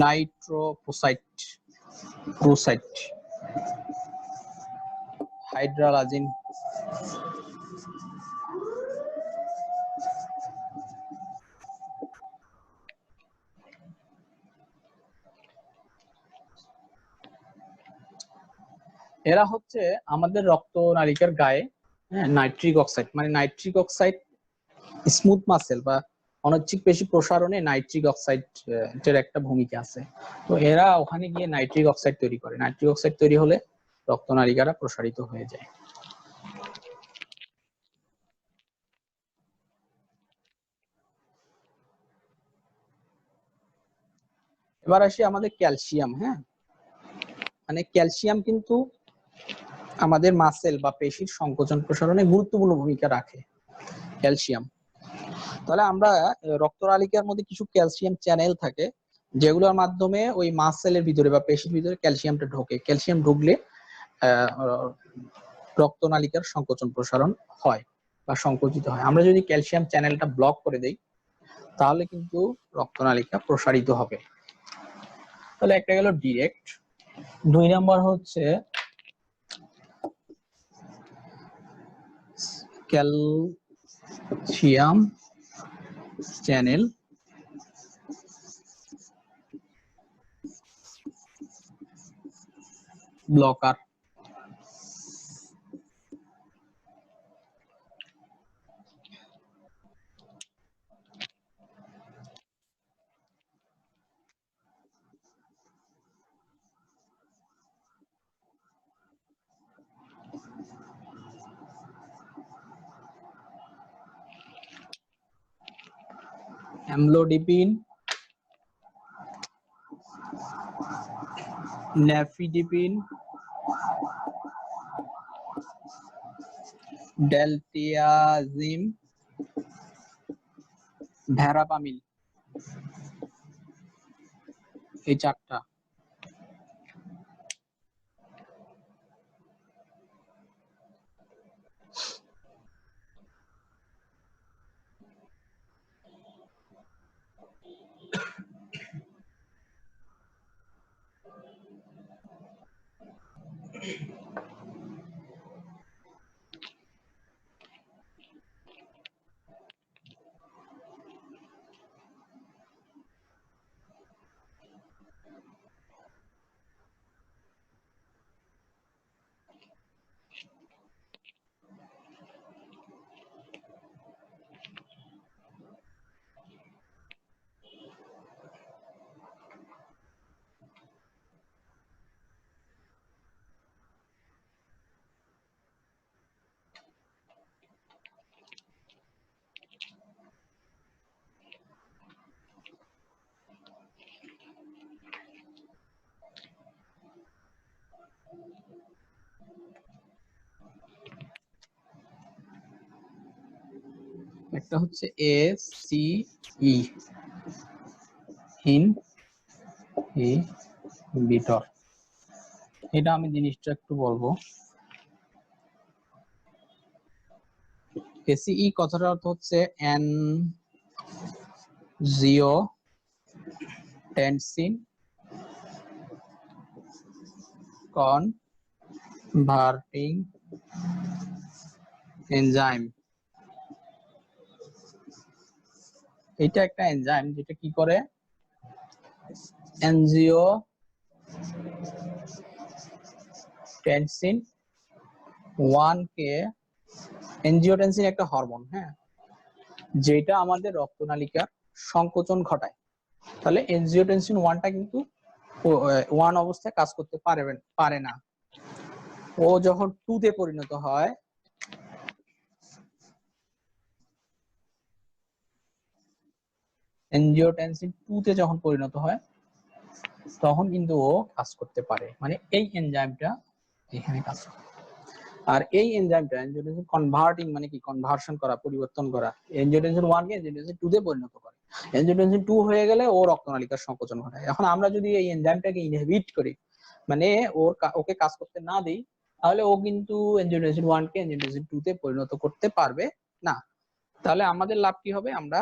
নাইট্রোপ্রোসাইট, হাইড্রালাজিন। এরা হচ্ছে আমাদের রক্তনালিকার গায়ে নাইট্রিক অক্সাইড, মানে নাইট্রিক অক্সাইড স্মুথ মাসেল বা অনৈচ্ছিক পেশি প্রসারণে নাইট্রিক অক্সাইড এর একটা ভূমিকা আছে। তো এরা ওখানে গিয়ে নাইট্রিক অক্সাইড তৈরি করে। নাইট্রিক অক্সাইড তৈরি হলে রক্তনালিকাটা প্রসারিত হয়ে যায়। এবার আসি আমাদের ক্যালসিয়াম। হ্যাঁ, মানে ক্যালসিয়াম কিন্তু আমাদের মাসেল বা পেশির সংকোচন প্রসারণে গুরুত্বপূর্ণ ভূমিকা রাখে ক্যালসিয়াম। তাহলে আমরা রক্তনালিকার মধ্যে কিছু ক্যালসিয়াম চ্যানেল থাকে যেগুলোর মাধ্যমে ওই মাসেলের ভিতরে বা পেশির ভিতরে ক্যালসিয়ামটা ঢোকে। ক্যালসিয়াম ঢুকলে রক্তনালিকার সংকোচন প্রসারণ হয় বা সংকুচিত হয়। আমরা যদি ক্যালসিয়াম চ্যানেলটা ব্লক করে দেই তাহলে কিন্তু রক্তনালিকা প্রসারিত হবে। তাহলে একটা গেল ডিরেক্ট। 2 নাম্বার হচ্ছে ক্যালসিয়াম চ্যানেল ব্লকার। অ্যামলোডিপিন, ন্যাফিডিপিন, ডেলটিয়াজিম, ভ্যারাপামিল, এই চারটা। একটা হচ্ছে ACE, ইনহিবিটর। এটা আমি জিনিসটা একটু বলবো। ACE কথাটার অর্থ হচ্ছে অ্যানজিওটেনসিন কনভার্টিং এনজাইম। এটা একটা এনজাইম যেটা কি করে, এনজিওটেনসিন 1 কে, এনজিওটেনসিন একটা হরমোন, হ্যাঁ, যেটা আমাদের রক্তনালিকার সংকোচন ঘটায়। তাহলে এনজিওটেনসিন 1টা কিন্তু 1 অবস্থায় কাজ করতে পারে না। ও যখন 2 তে পরিণত হয়, এনজিওটেনসিন 2 তে যখন পরিণত হয় তখন কিন্তু ও কাজ করতে পারে, মানে এই এনজাইমটা এখানে কাজ করে। আর এই এনজাইমটা এনজিওটেনসিন কনভার্টিং মানে কি, কনভার্সন করা, পরিবর্তন করা, এনজিওটেনসিন 1 কে এনজিওটেনসিন 2 তে পরিণত করে। এনজিওটেনসিন 2 হয়ে গেলে ও রক্তনালিকার সংকোচন ঘটায়। এখন আমরা যদি এই এনজাইমটাকে ইনহিবিট করি, মানে ওকে কাজ করতে না দিই, তাহলে ও কিন্তু এনজিওটেনসিন 1 কে এনজিওটেনসিন 2 তে পরিণত করতে পারবে না। তাহলে আমাদের লাভ কি হবে, আমরা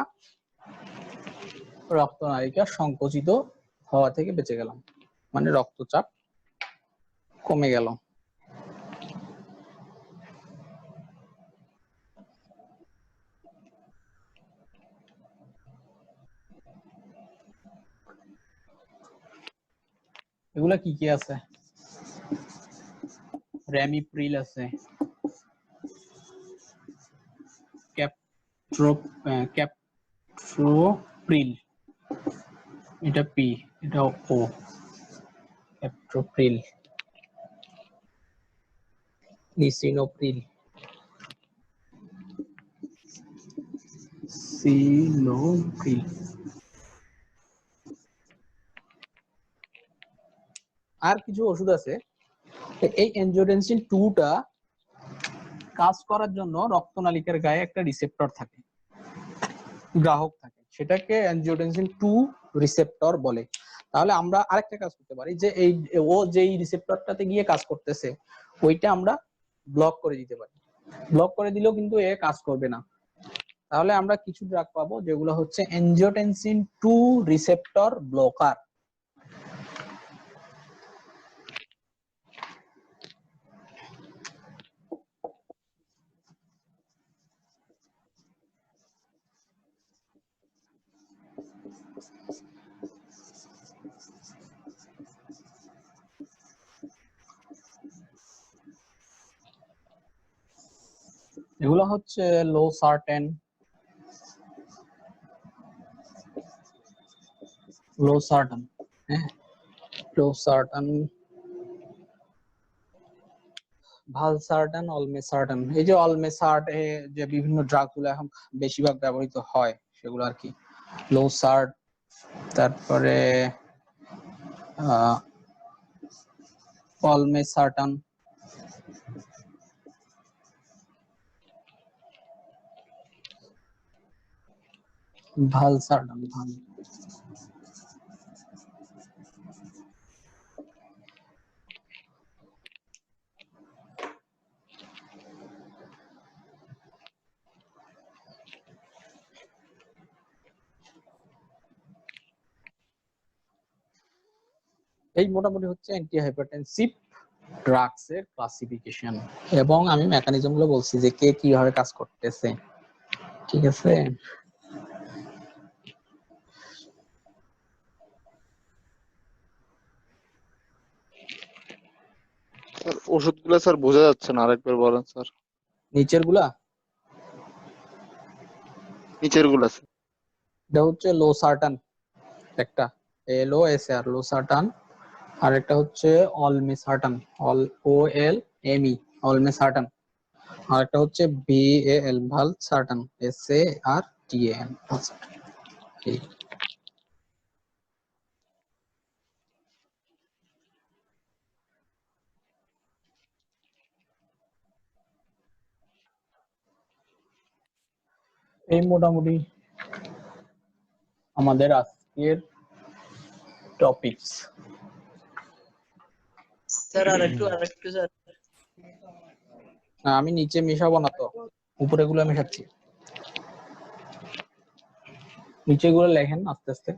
রক্তনালিকা সংকুচিত হওয়া থেকে বেঁচে গেলাম, মানে রক্তচাপ কমে গেল। এগুলা কি কি আছে, র্যামিপ্রিল আছে, ক্যাপট্রোপ্রিল, এটা পি, এটা ও, ক্যাপট্রোপ্রিল, লিসিনোপ্রিল, সিনোপ্রিল, আর কিছু ওষুধ আছে এই এনজিওটেনসিন 2 টা কাজ করার জন্য রক্তনালিকার গায়ে একটা রিসেপ্টর থাকে, গ্রাহক থাকে, সেটাকে এনজিওটেনসিন 2 রিসেপ্টর বলে। তাহলে আমরা আরেকটা কাজ করতে পারি যে এই ও যেই রিসেপ্টরটাতে গিয়ে কাজ করতেছে ওইটা আমরা ব্লক করে দিতে পারি। ব্লক করে দিলেও কিন্তু এ কাজ করবে না। তাহলে আমরা কিছু ড্রাগ পাবো যেগুলো হচ্ছে এনজিওটেনসিন 2 রিসেপ্টর ব্লকার। এগুলো হচ্ছে লোসার্টেন, হ্যাঁ, লোসার্টেন, ভালসার্টেন, অলমেসার্টেন। এই যে অলমেসার্ট যে বিভিন্ন ড্রাগ গুলো এখন বেশিরভাগ ব্যবহৃত হয় সেগুলো আর কি, লোসার্ট, তারপরে অলমেসার্টেন, ভালসার্টেন। এই মোটামুটি হচ্ছে অ্যান্টি হাইপারটেনসিভ ড্রাগস এর ক্লাসিফিকেশন, এবং আমি মেকানিজম গুলো বলছি যে কে কিভাবে কাজ করতেছে। ঠিক আছে, স্যার ওষুধগুলো স্যার বোঝা যাচ্ছে না, আরেকবার বলেন স্যার। নিচের গুলা নিচের গুলা স্যার। এটা হচ্ছে লোসার্টান, একটা LOSR লোসার্টান, আর একটা হচ্ছে অলমেসার্টান, OLME অলমেসার্টান, আর একটা হচ্ছে VAL ভালসার্টান, SARTAN ভালসার্টান। এই মোটামুটি আমাদের আজকের টপিকস। স্যার আরেকটু স্যার। আমি নিচে মেশাবো না তো, উপরে গুলো মেশাচ্ছি। নিচে গুলো লেখেন আস্তে আস্তে।